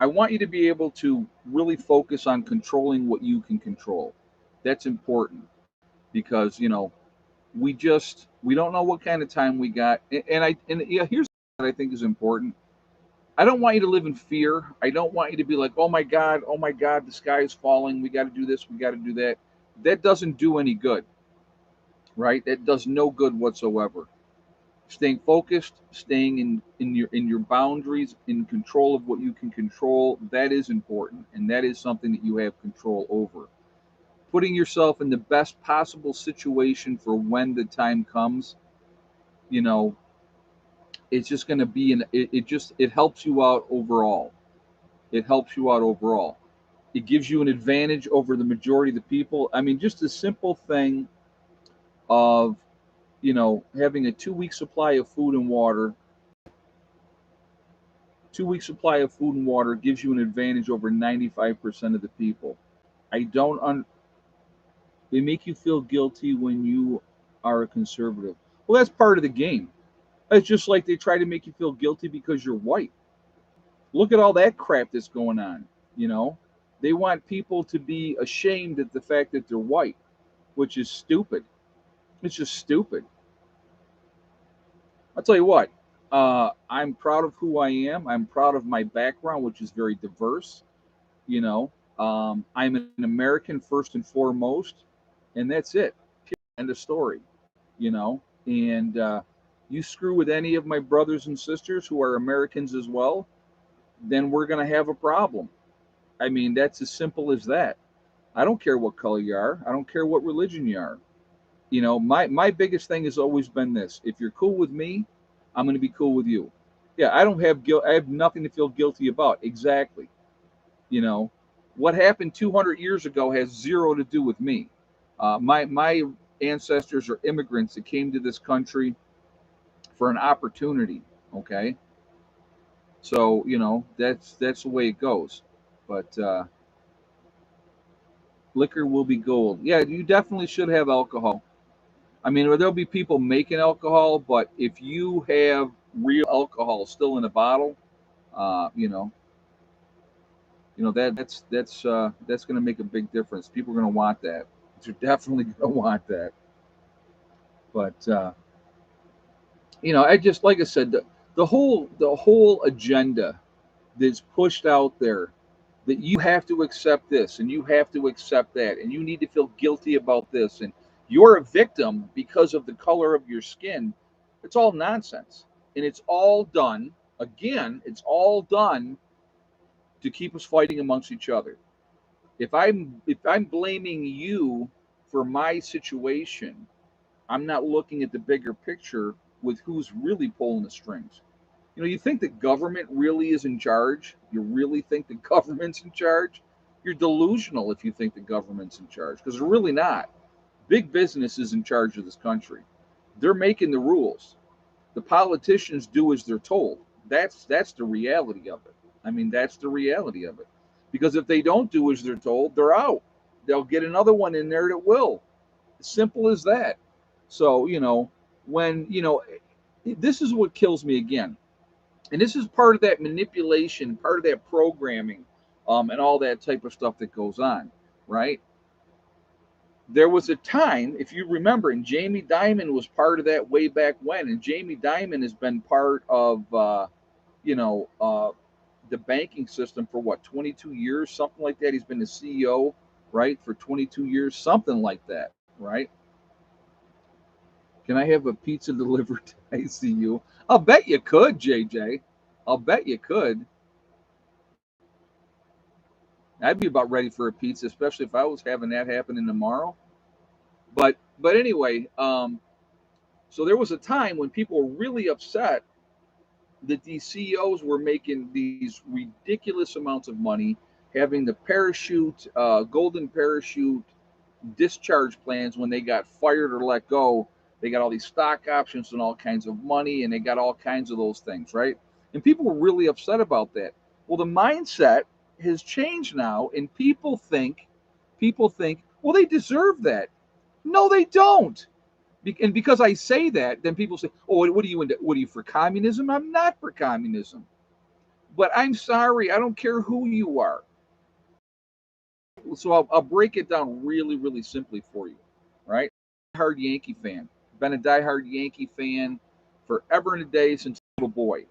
I want you to be able to really focus on controlling what you can control. That's important because we don't know what kind of time we got, and yeah, here's what I think is important. I don't want you to live in fear. I don't want you to be like, oh my God, the sky is falling. We got to do this. We got to do that. That doesn't do any good, right? That does no good whatsoever. Staying focused, staying in your boundaries, in control of what you can control, that is important, and that is something that you have control over. Putting yourself in the best possible situation for when the time comes, you know, it's just going to be it helps you out overall. It helps you out overall. It gives you an advantage over the majority of the people. I mean, just a simple thing of, having a 2 week supply of food and water. 2 week supply of food and water gives you an advantage over 95% of the people. I don't. They make you feel guilty when you are a conservative. Well, that's part of the game. It's just like they try to make you feel guilty because you're white. Look at all that crap that's going on. You know, they want people to be ashamed at the fact that they're white, which is stupid. It's just stupid. I'll tell you what. I'm proud of who I am. I'm proud of my background, which is very diverse. You know, I'm an American first and foremost, and that's it. End of story. You know, and you screw with any of my brothers and sisters who are Americans as well, then we're going to have a problem. I mean, that's as simple as that. I don't care what color you are. I don't care what religion you are. You know, my biggest thing has always been this: if you're cool with me, I'm going to be cool with you. Yeah, I don't have guilt. I have nothing to feel guilty about. Exactly. You know, what happened 200 years ago has zero to do with me. My ancestors are immigrants that came to this country for an opportunity. Okay, so you know that's the way it goes. But liquor will be gold. Yeah, you definitely should have alcohol. I mean, there'll be people making alcohol, but if you have real alcohol still in a bottle, uh, you know, that's going to make a big difference. People are going to want that. They're definitely going to want that. But I just like I said, the whole agenda that's pushed out there that you have to accept this and you have to accept that and you need to feel guilty about this and you're a victim because of the color of your skin. It's all nonsense. And it's all done, again, it's all done to keep us fighting amongst each other. If I'm blaming you for my situation, I'm not looking at the bigger picture with who's really pulling the strings. You think the government really is in charge? You really think the government's in charge? You're delusional if you think the government's in charge, because they're really not. Big business is in charge of this country. They're making the rules. The politicians do as they're told. That's the reality of it. I mean, that's the reality of it. Because if they don't do as they're told, they're out. They'll get another one in there that will. Simple as that. So, when, this is what kills me again. And this is part of that manipulation, part of that programming, and all that type of stuff that goes on, right? There was a time, if you remember, and Jamie Dimon was part of that way back when, and Jamie Dimon has been part of, you know, uh, the banking system for what, 22 years, something like that. He's been the CEO, right, for 22 years, something like that, right? Can I have a pizza delivered to ICU? I'll bet you could, JJ. I'll bet you could. I'd be about ready for a pizza, especially if I was having that happening tomorrow. But anyway, so there was a time when people were really upset that these CEOs were making these ridiculous amounts of money, having the parachute, golden parachute discharge plans when they got fired or let go. They got all these stock options and all kinds of money, and they got all kinds of those things, right? And people were really upset about that. Well, the mindset has changed now, and people think, well, they deserve that. No, they don't. And because I say that, then people say, "Oh, what are you into? What are you for communism?" I'm not for communism, but I'm sorry, I don't care who you are. So I'll break it down really, really simply for you, right? Hard Yankee fan. Been a diehard Yankee fan forever and a day since a little boy.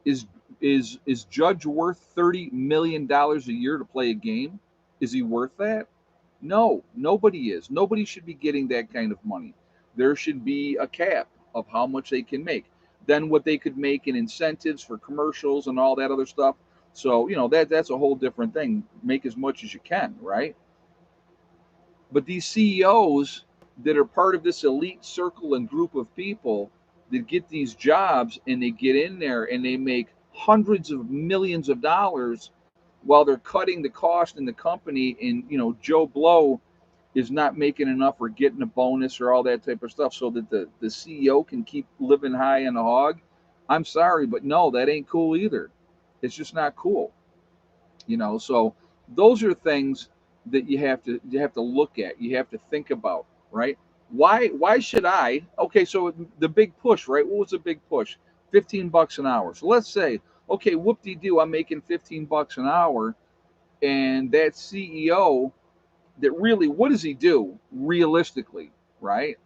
Is is Judge worth $30 million a year to play a game? Is he worth that? No, nobody is. Nobody should be getting that kind of money. There should be a cap of how much they can make. Then what they could make in incentives for commercials and all that other stuff. So, that's a whole different thing. Make as much as you can, right? But these CEOs that are part of this elite circle and group of people that get these jobs and they get in there and they make hundreds of millions of dollars while they're cutting the cost in the company, and Joe Blow is not making enough or getting a bonus or all that type of stuff so that the CEO can keep living high on the hog. I'm sorry, but no, that ain't cool either. It's just not cool. So those are things that you have to look at, you have to think about, right? Why should I? Okay, so the big push, right? What was the big push? $15 an hour. So let's say, okay, whoop de doo, I'm making $15 an hour, and that CEO, that really, what does he do realistically, right?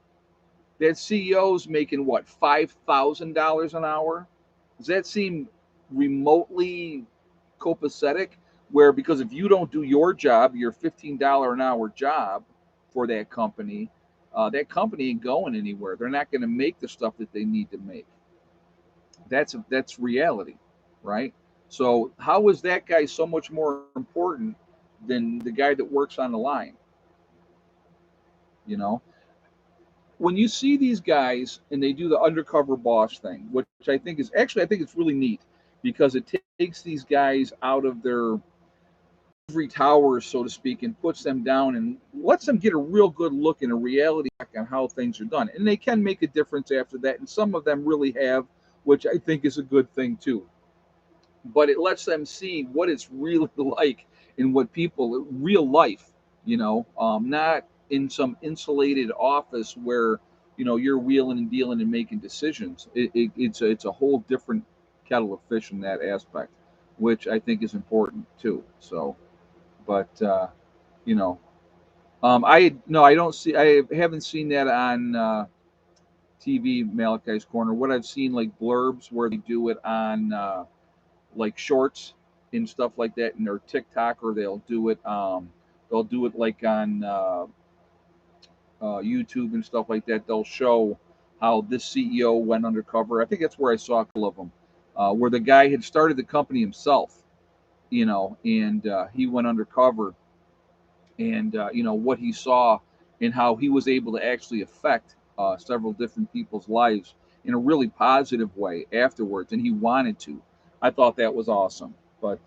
That CEO's making what, $5,000 an hour? Does that seem remotely copacetic? Where, because if you don't do your job, your $15 an hour job for that company ain't going anywhere. They're not going to make the stuff that they need to make. That's reality, right? So how is that guy so much more important than the guy that works on the line? You know, when you see these guys and they do the undercover boss thing, which I think is actually, I think it's really neat because it takes these guys out of their ivory towers, so to speak, and puts them down and lets them get a real good look and a reality check on how things are done. And they can make a difference after that, and some of them really have, which I think is a good thing too. But it lets them see what it's really like in what people, real life, not in some insulated office where you're wheeling and dealing and making decisions. It's a whole different kettle of fish in that aspect, which I think is important too. So, but you know, I no, I don't see. I haven't seen that on TV, Malachi's Corner. What I've seen, like blurbs where they do it on like shorts and stuff like that, and their TikTok, or they'll do it like on YouTube and stuff like that. They'll show how this CEO went undercover. I think that's where I saw a couple of them, where the guy had started the company himself, and he went undercover, and what he saw and how he was able to actually affect several different people's lives in a really positive way afterwards, and he wanted to. I thought that was awesome, but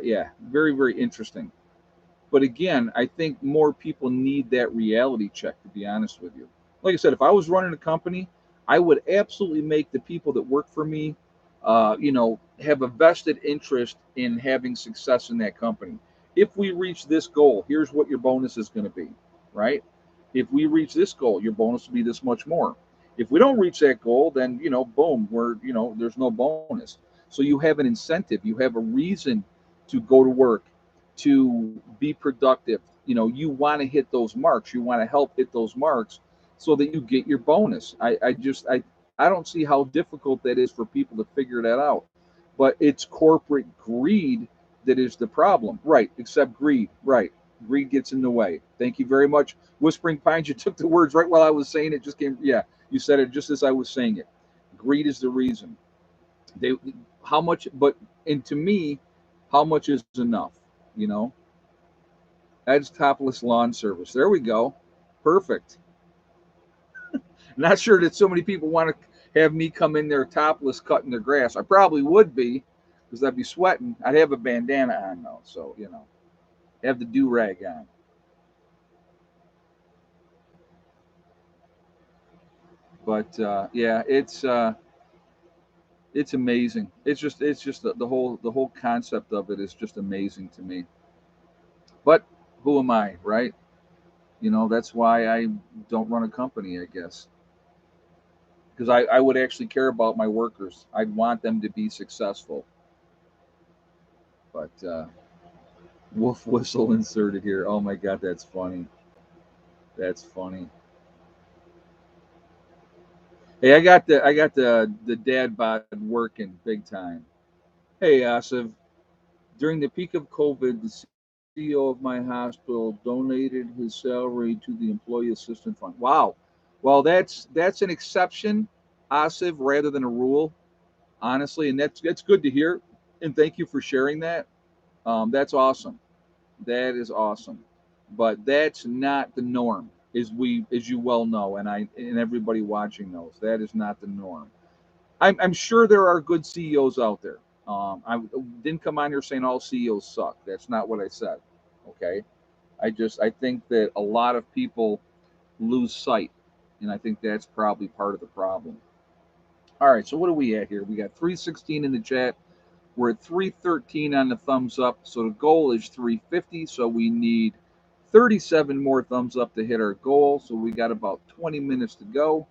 yeah, very very interesting. But again, I think more people need that reality check, to be honest with you. Like I said, if I was running a company, I would absolutely make the people that work for me, have a vested interest in having success in that company. If we reach this goal, here's what your bonus is going to be, right? If we reach this goal, your bonus will be this much more. If we don't reach that goal, then, boom, there's no bonus. So you have an incentive, you have a reason to go to work, to be productive. You want to hit those marks. You want to help hit those marks so that you get your bonus. I don't see how difficult that is for people to figure that out. But it's corporate greed that is the problem. Right, except greed. Right. Greed gets in the way. Thank you very much. Whispering Pines, you took the words right while I was saying it. Just came, yeah, you said it just as I was saying it. Greed is the reason. They, how much, but, and to me, how much is enough? You know, Ed's topless lawn service. There we go. Perfect. Not sure that so many people want to have me come in there topless cutting their grass. I probably would be because I'd be sweating. I'd have a bandana on though, so have the do rag on. But yeah, it's amazing. It's just the whole concept of it is just amazing to me. But who am I, right? That's why I don't run a company, I guess, because I would actually care about my workers. I'd want them to be successful. But wolf whistle inserted here. Oh my god, that's funny. That's funny. Hey, I got the dad bod working big time. Hey, Asif. During the peak of COVID, the CEO of my hospital donated his salary to the employee assistance fund. Wow. Well, that's an exception, Asif, rather than a rule, honestly, and that's good to hear. And thank you for sharing that. That's awesome. That is awesome. But that's not the norm, as you well know, and everybody watching knows. That is not the norm. I'm sure there are good CEOs out there. I didn't come on here saying all CEOs suck. That's not what I said. Okay. I think that a lot of people lose sight, and I think that's probably part of the problem. All right. So what are we at here? We got 316 in the chat. We're at 313 on the thumbs up. So the goal is 350. So we need 37 more thumbs up to hit our goal. So we got about 20 minutes to go.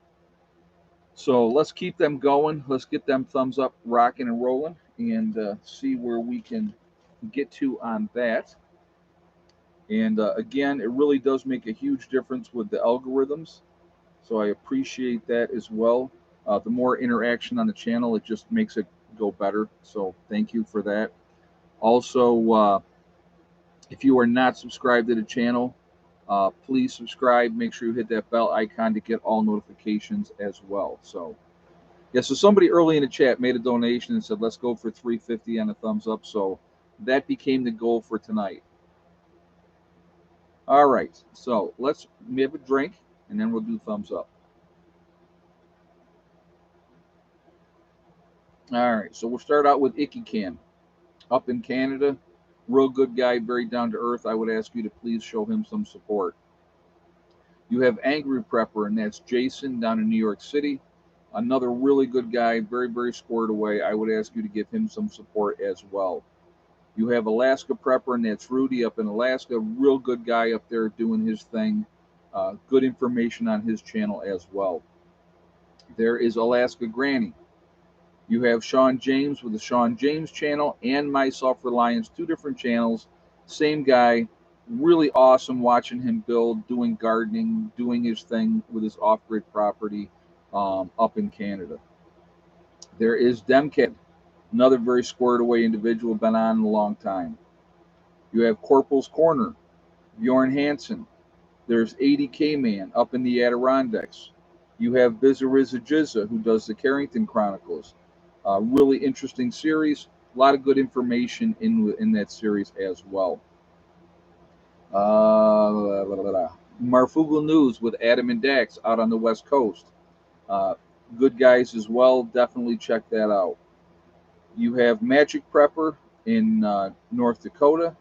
So let's keep them going. Let's get them thumbs up, rocking and rolling, and see where we can get to on that. And again, it really does make a huge difference with the algorithms. So I appreciate that as well. The more interaction on the channel, it just makes it go better. So thank you for that. Also, if you are not subscribed to the channel, please subscribe. Make sure you hit that bell icon to get all notifications as well. So, yeah, so somebody early in the chat made a donation and said, let's go for 350 on a thumbs up. So that became the goal for tonight. All right, so let's have a drink and then we'll do thumbs up. All right, so we'll start out with Icky Can up in Canada. Real good guy, very down to earth. I would ask you to please show him some support. You have Angry Prepper, and that's Jason down in New York City. Another really good guy, very, very squared away. I would ask you to give him some support as well. You have Alaska Prepper, and that's Rudy up in Alaska. Real good guy up there doing his thing. Good information on his channel as well. There is Alaska Granny. You have Sean James with the Sean James channel and My Self-Reliance, two different channels. Same guy. Really awesome watching him build, doing gardening, doing his thing with his off-grid property up in Canada. There is Demked, another very squared away individual, been on a long time. You have Corporal's Corner, Bjorn Hansen. There's 80K Man up in the Adirondacks. You have Bizariza Jizza, who does the Carrington Chronicles. Really interesting series. A lot of good information in that series as well. Marfugal News with Adam and Dax out on the West Coast. Good guys as well. Definitely check that out. You have Magic Prepper in North Dakota.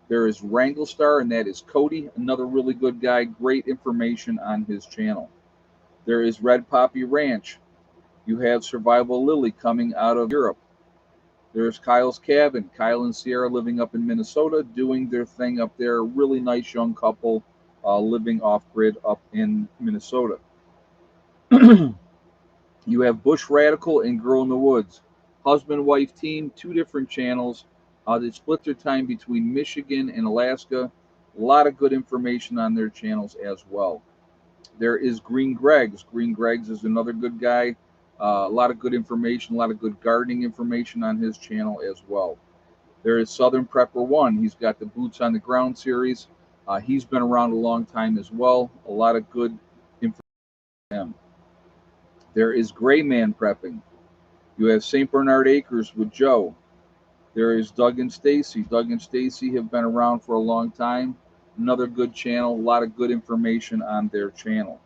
There is Wranglestar, and that is Cody, another really good guy. Great information on his channel. There is Red Poppy Ranch. You have Survival Lily coming out of Europe. There's Kyle's Cabin. Kyle and Sierra living up in Minnesota, doing their thing up there. Really nice young couple living off-grid up in Minnesota. You have Bush Radical and Girl in the Woods. Husband-wife team, two different channels. They split their time between Michigan and Alaska. A lot of good information on their channels as well. There is Green Greggs. Green Greggs is another good guy. A lot of good information, a lot of good gardening information on his channel as well. There is Southern Prepper 1. He's got the Boots on the Ground series. He's been around a long time as well. A lot of good information on him. There is Gray Man Prepping. You have St. Bernard Acres with Joe. There is Doug and Stacy. Doug and Stacy have been around for a long time. Another good channel, a lot of good information on their channel.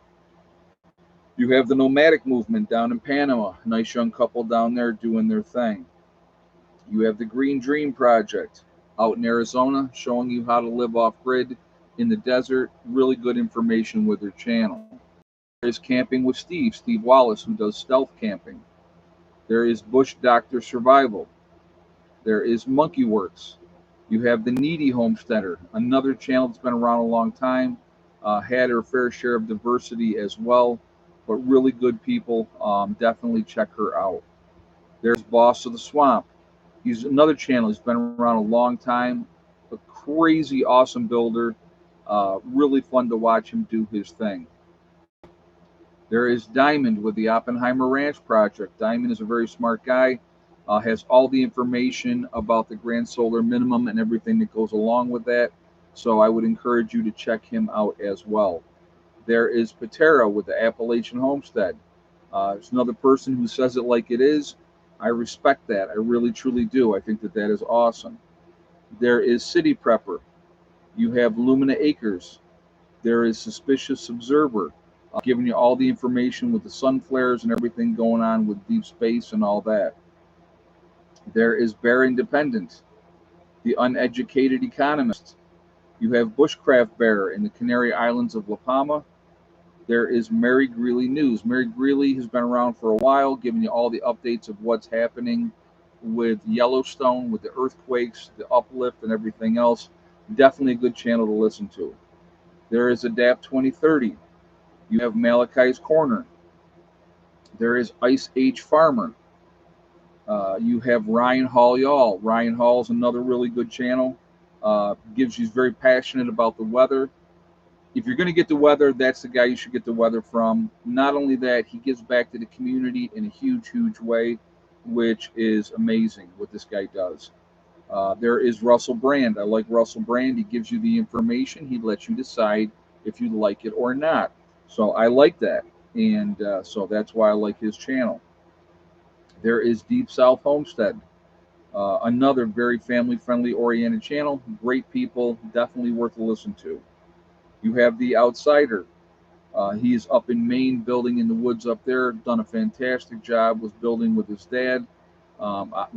You have the Nomadic Movement down in Panama. Nice young couple down there doing their thing. You have the Green Dream Project out in Arizona, showing you how to live off-grid in the desert. Really good information with their channel. There is Camping with Steve Wallace, who does stealth camping. There is Bush Doctor Survival. There is Monkey Works. You have the Needy Homesteader, another channel that's been around a long time. Had her fair share of diversity as well, but really good people. Definitely check her out. There's Boss of the Swamp. He's another channel. He's been around a long time. A crazy awesome builder. Really fun to watch him do his thing. There is Diamond with the Oppenheimer Ranch Project. Diamond is a very smart guy. Has all the information about the Grand Solar Minimum and everything that goes along with that. So I would encourage you to check him out as well. There is Patera with the Appalachian Homestead. There's another person who says it like it is. I respect that. I really, truly do. I think that that is awesome. There is City Prepper. You have Lumina Acres. There is Suspicious Observer, giving you all the information with the sun flares and everything going on with deep space and all that. There is Bear Independent, the Uneducated Economist. You have Bushcraft Bear in the Canary Islands of La Palma. There is Mary Greeley News. Mary Greeley has been around for a while, giving you all the updates of what's happening with Yellowstone, with the earthquakes, the uplift, and everything else. Definitely a good channel to listen to. There is Adapt 2030. You have Malachi's Corner. There is Ice Age Farmer. You have Ryan Hall Y'all. Ryan Hall is another really good channel. He's very passionate about the weather. If you're going to get the weather, that's the guy you should get the weather from. Not only that, he gives back to the community in a huge, huge way, which is amazing what this guy does. There is Russell Brand. I like Russell Brand. He gives you the information. He lets you decide if you like it or not. So I like that. And so that's why I like his channel. There is Deep South Homestead. Another very family-friendly oriented channel. Great people. Definitely worth a listen to. You have The Outsider. He is up in Maine, building in the woods up there. Done a fantastic job. Was building with his dad.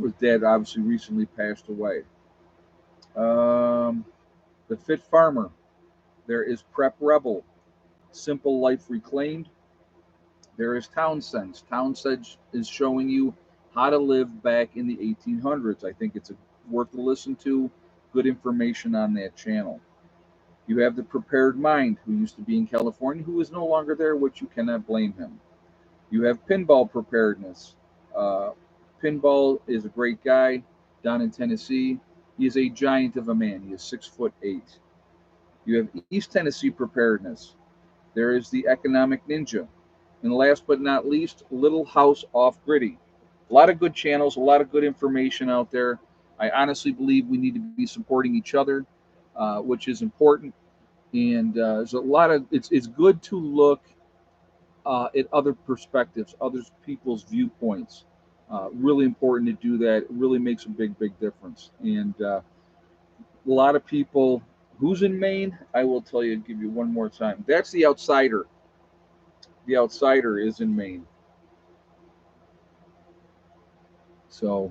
His dad obviously recently passed away. The Fit Farmer. There is Prep Rebel. Simple Life Reclaimed. There is Townsend. Townsend is showing you how to live back in the 1800s. I think it's worth to listen to. Good information on that channel. You have the Prepared Mind, who used to be in California, who is no longer there, which you cannot blame him. You have Pinball Preparedness. Pinball is a great guy down in Tennessee. He is a giant of a man. He is 6'8". You have East Tennessee Preparedness. There is the Economic Ninja. And last but not least, Little House Off Gritty. A lot of good channels, a lot of good information out there. I honestly believe we need to be supporting each other, which is important. And there's a lot of it's good to look at other perspectives, other people's viewpoints. Really important to do that. It really makes a big, big difference. And a lot of people, who's in Maine? I will tell you, give you one more time. That's The Outsider. The Outsider is in Maine. So,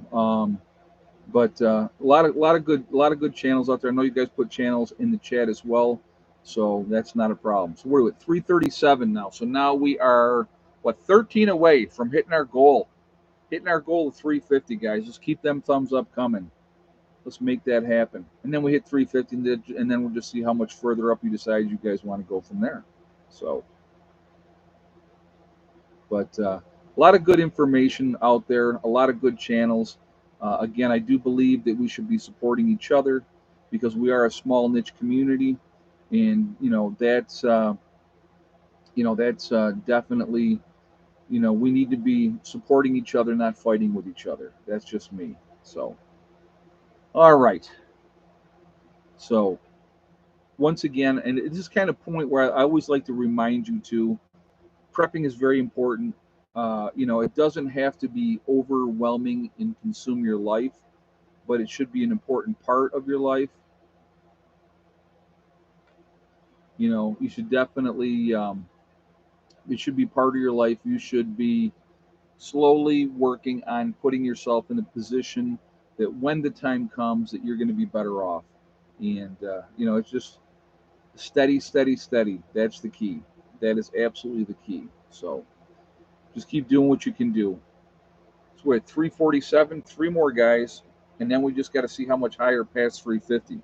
but a lot of good channels out there. I know you guys put channels in the chat as well, so that's not a problem. So we're at 337 now. So now we are 13 away from hitting our goal. Hitting our goal of 350, guys. Just keep them thumbs up coming. Let's make that happen. And then we hit 350, and then we'll just see how much further up you decide you guys want to go from there. So, but a lot of good information out there, a lot of good channels. Again, I do believe that we should be supporting each other because we are a small niche community, and that's definitely, we need to be supporting each other, not fighting with each other. That's just me. So, all right. So, once again, and it's this kind of point where I always like to remind you to, prepping is very important. It doesn't have to be overwhelming and consume your life, but it should be an important part of your life. You should definitely, it should be part of your life. You should be slowly working on putting yourself in a position that when the time comes that you're going to be better off. And, it's just steady, steady, steady. That's the key. That is absolutely the key. So just keep doing what you can do. So we're at 347, three more guys, and then we just got to see how much higher past 350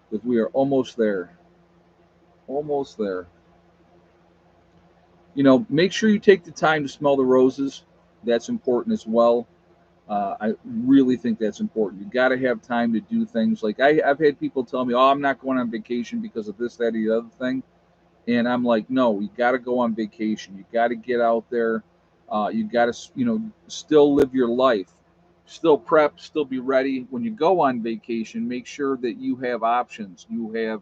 because we are almost there. Almost there. Make sure you take the time to smell the roses. That's important as well. I really think that's important. You got to have time to do things like I've had people tell me, "Oh, I'm not going on vacation because of this, that, or the other thing," and I'm like, "No, you got to go on vacation. You got to get out there. You got to, still live your life, still prep, still be ready. When you go on vacation, make sure that you have options. You have,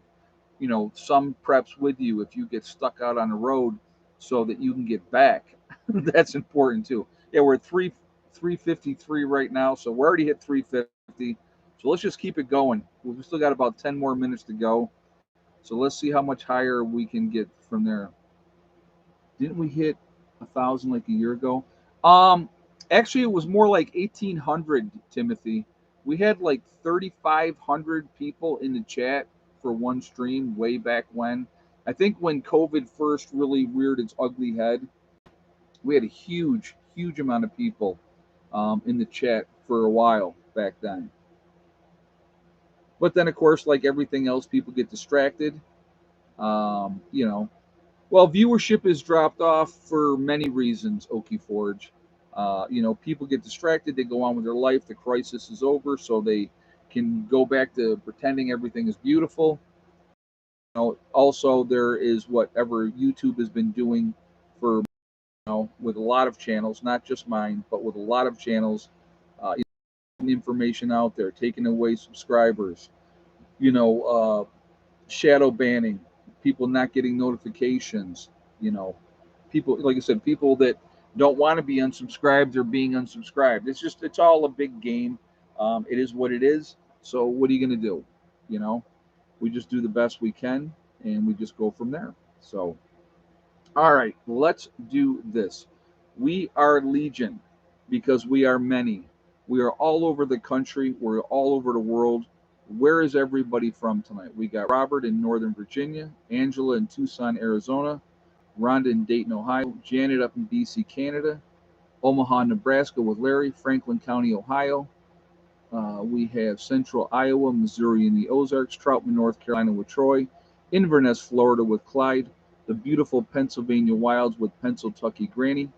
some preps with you if you get stuck out on the road, so that you can get back. That's important too. Yeah, we're at 353 right now, so we're already hit 350. So let's just keep it going. We've still got about 10 more minutes to go. So let's see how much higher we can get from there. Didn't we hit 1,000 like a year ago? Actually, it was more like 1,800, Timothy. We had like 3,500 people in the chat for one stream way back when. I think when COVID first really reared its ugly head, we had a huge, huge amount of people in the chat for a while back then. But then, of course, like everything else, people get distracted You know, well, viewership has dropped off for many reasons, Okie Forge. You know, people get distracted, they go on with their life, the crisis is over, so they can go back to pretending everything is beautiful. Also, there is whatever YouTube has been doing for, with a lot of channels, not just mine, but with a lot of channels, information out there, taking away subscribers, you know, shadow banning, people not getting notifications, you know, people, like I said, people that don't want to be unsubscribed are being unsubscribed. It's all a big game. It is what it is. So what are you going to do? You know, we just do the best we can and we just go from there. So, all right, let's do this. We are Legion because we are many. We are all over the country. We're all over the world. Where is everybody from tonight? We got Robert in Northern Virginia, Angela in Tucson, Arizona, Rhonda in Dayton, Ohio, Janet up in BC, Canada, Omaha, Nebraska with Larry, Franklin County, Ohio. We have Central Iowa, Missouri in the Ozarks, Troutman, North Carolina with Troy, Inverness, Florida with Clyde, the beautiful Pennsylvania Wilds with Pennsyltucky Granny.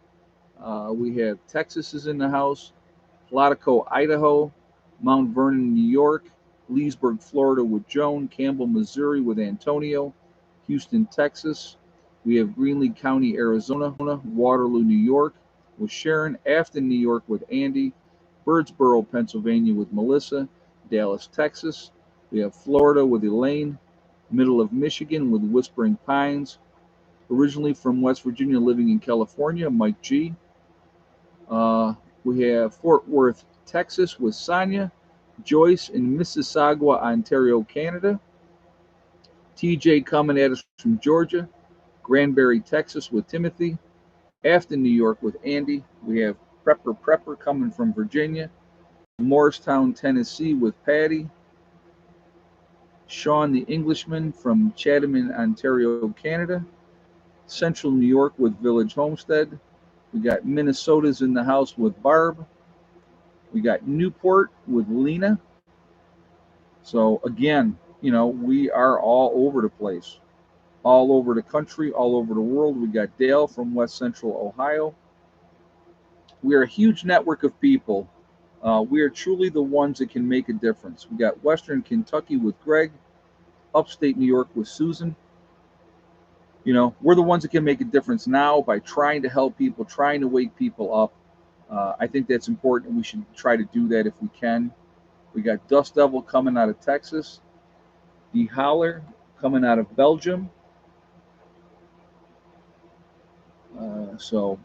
We have Texas is in the house, Platico, Idaho, Mount Vernon, New York, Leesburg, Florida with Joan, Campbell, Missouri with Antonio, Houston, Texas. We have Greenlee County, Arizona, Waterloo, New York with Sharon, Afton, New York with Andy, Birdsboro, Pennsylvania with Melissa, Dallas, Texas. We have Florida with Elaine, middle of Michigan with Whispering Pines. Originally from West Virginia, living in California, Mike G. We have Fort Worth, Texas with Sonia, Joyce in Mississauga, Ontario, Canada. TJ coming at us from Georgia, Granbury, Texas with Timothy, Afton, New York with Andy. We have Prepper coming from Virginia, Morristown, Tennessee with Patty, Sean the Englishman from Chatham, Ontario, Canada, Central New York with Village Homestead. We got Minnesota's in the house with Barb. We got Newport with Lena. So again, we are all over the place, all over the country, all over the world. We got Dale from West Central Ohio. We are a huge network of people. We are truly the ones that can make a difference. We got Western Kentucky with Greg, upstate New York with Susan. We're the ones that can make a difference now by trying to help people, trying to wake people up. I think that's important. We should try to do that if we can. We got Dust Devil coming out of Texas, D Holler coming out of Belgium. So,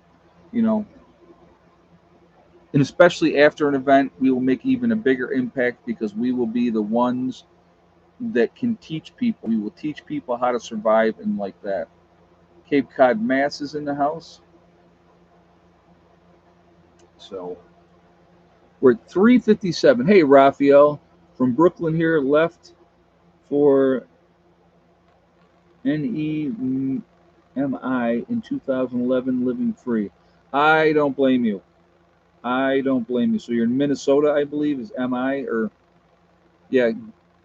and especially after an event, we will make even a bigger impact because we will be the ones that can teach people. We will teach people how to survive and like that. Cape Cod Mass is in the house. So we're at 3:57. Hey, Raphael from Brooklyn here, left for NEMI in 2011, living free. I don't blame you. I don't blame you. So you're in Minnesota, I believe, is MI or yeah.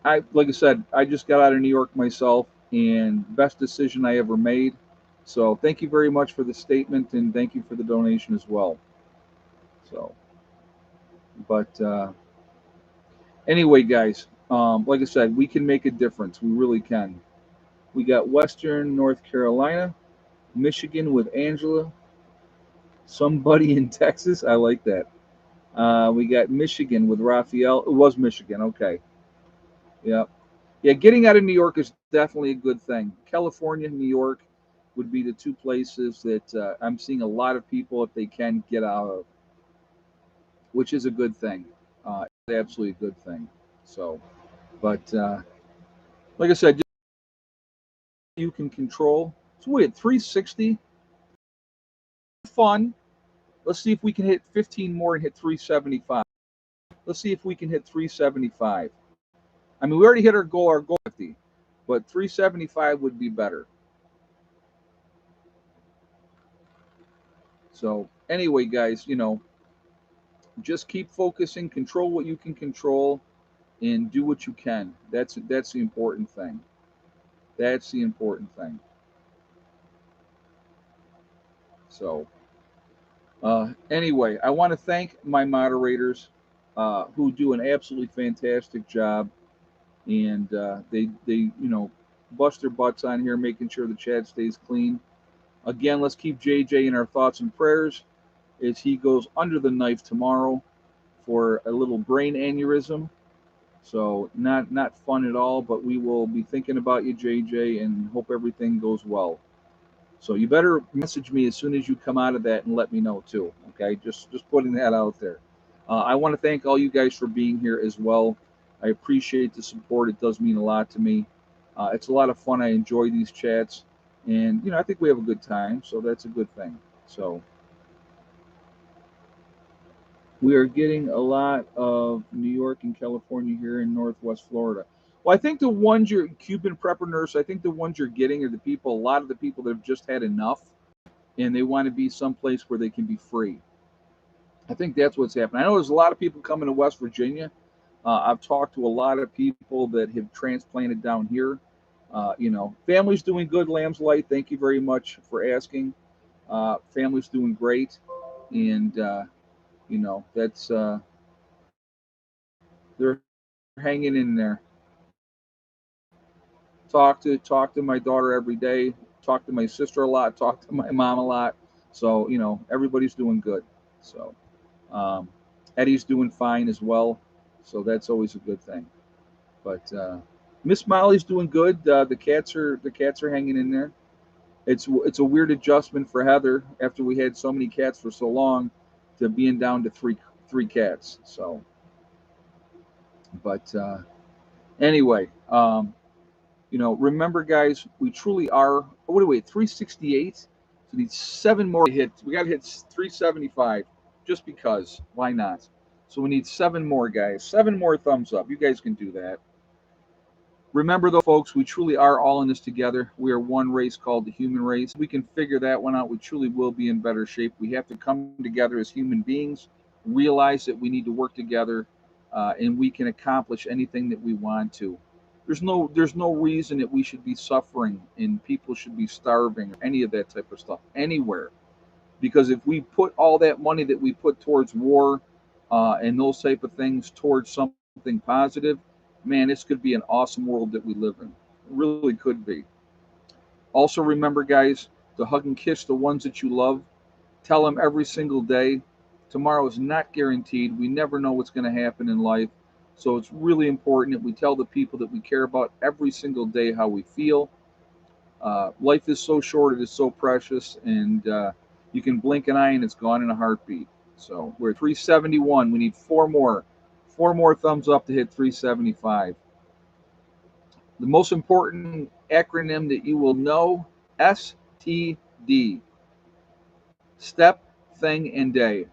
Like I said, I just got out of New York myself, and best decision I ever made. So thank you very much for the statement, and thank you for the donation as well. So, but anyway, guys, like I said, we can make a difference. We really can. We got Western North Carolina, Michigan with Angela, somebody in Texas. I like that. We got Michigan with Raphael. It was Michigan. Okay. Yeah. Yeah. Getting out of New York is definitely a good thing. California, New York would be the two places that I'm seeing a lot of people, if they can, get out of, which is a good thing. It's absolutely a good thing. So, but like I said, just you can control. So we at 360. Fun. Let's see if we can hit 15 more and hit 375. Let's see if we can hit 375. I mean, we already hit our goal 50, but 375 would be better. So anyway, guys, just keep focusing, control what you can control, and do what you can. That's the important thing. That's the important thing. So, anyway, I want to thank my moderators who do an absolutely fantastic job, and they bust their butts on here, making sure the chat stays clean. Again, let's keep JJ in our thoughts and prayers as he goes under the knife tomorrow for a little brain aneurysm. So not fun at all, but we will be thinking about you, JJ, and hope everything goes well. So you better message me as soon as you come out of that and let me know too. Okay, just putting that out there. I want to thank all you guys for being here as well. I appreciate the support. It does mean a lot to me. It's a lot of fun. I enjoy these chats, and I think we have a good time. So that's a good thing. So we are getting a lot of New York and California here in Northwest Florida. Well, I think the ones you're Cuban prepper nurse, I think the ones you're getting are the people, a lot of the people that have just had enough and they want to be someplace where they can be free. I think that's what's happening. I know there's a lot of people coming to West Virginia. I've talked to a lot of people that have transplanted down here. Family's doing good. Lamb's Light, thank you very much for asking. Family's doing great, and that's they're hanging in there. Talk to my daughter every day. Talk to my sister a lot. Talk to my mom a lot. So everybody's doing good. So Eddie's doing fine as well. So that's always a good thing. But Miss Molly's doing good. The cats are hanging in there. It's a weird adjustment for Heather after we had so many cats for so long to being down to three cats. So, but anyway, remember, guys, we truly are. What do we? 368. So we need 7 more to hit. We got to hit 375, just because. Why not? So we need 7 more, guys. 7 more thumbs up. You guys can do that. Remember, though, folks, we truly are all in this together. We are one race called the human race. We can figure that one out. We truly will be in better shape. We have to come together as human beings, realize that we need to work together, and we can accomplish anything that we want to. There's no reason that we should be suffering and people should be starving or any of that type of stuff anywhere. Because if we put all that money that we put towards war and those type of things towards something positive, man, this could be an awesome world that we live in. It really could be. Also, remember, guys, to hug and kiss the ones that you love. Tell them every single day. Tomorrow is not guaranteed. We never know what's going to happen in life. So it's really important that we tell the people that we care about every single day how we feel. Life is so short, it is so precious, and you can blink an eye and it's gone in a heartbeat. So we're at 371. We need 4 more. 4 more thumbs up to hit 375. The most important acronym that you will know, STD. Step, thing, and day.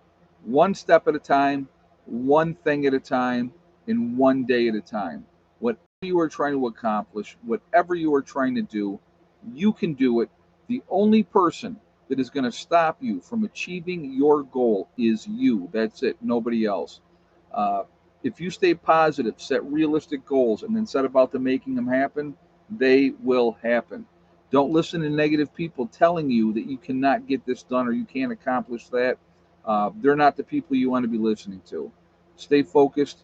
One step at a time, one thing at a time, and one day at a time. Whatever you are trying to accomplish, whatever you are trying to do, you can do it. The only person that is going to stop you from achieving your goal is you. That's it, nobody else. Uh, if you stay positive, set realistic goals, and then set about to making them happen, they will happen. Don't listen to negative people telling you that you cannot get this done or you can't accomplish that. They're not the people you want to be listening to. Stay focused,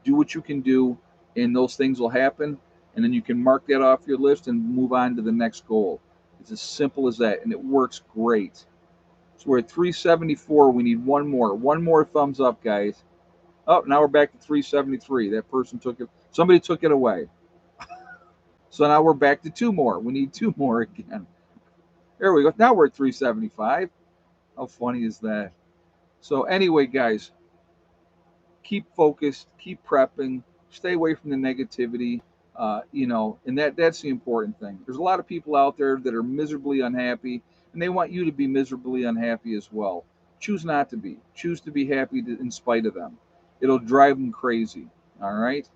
do what you can do, and those things will happen. And then you can mark that off your list and move on to the next goal. It's as simple as that, and it works great. So we're at 374. We need 1 more. 1 more thumbs up, guys. Oh, now we're back to 373. That person took it. Somebody took it away. So now we're back to 2 more. We need 2 more again. There we go. Now we're at 375. How funny is that? So anyway, guys, keep focused, keep prepping, stay away from the negativity. And that's the important thing. There's a lot of people out there that are miserably unhappy, and they want you to be miserably unhappy as well. Choose not to be. Choose to be happy in spite of them. It'll drive them crazy. All right.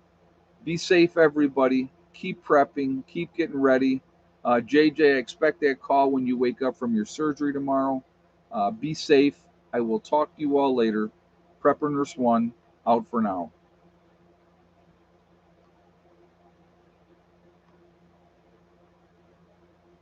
Be safe, everybody. Keep prepping. Keep getting ready. JJ, I expect that call when you wake up from your surgery tomorrow. Be safe. I will talk to you all later. Prepper Nurse 1, out for now.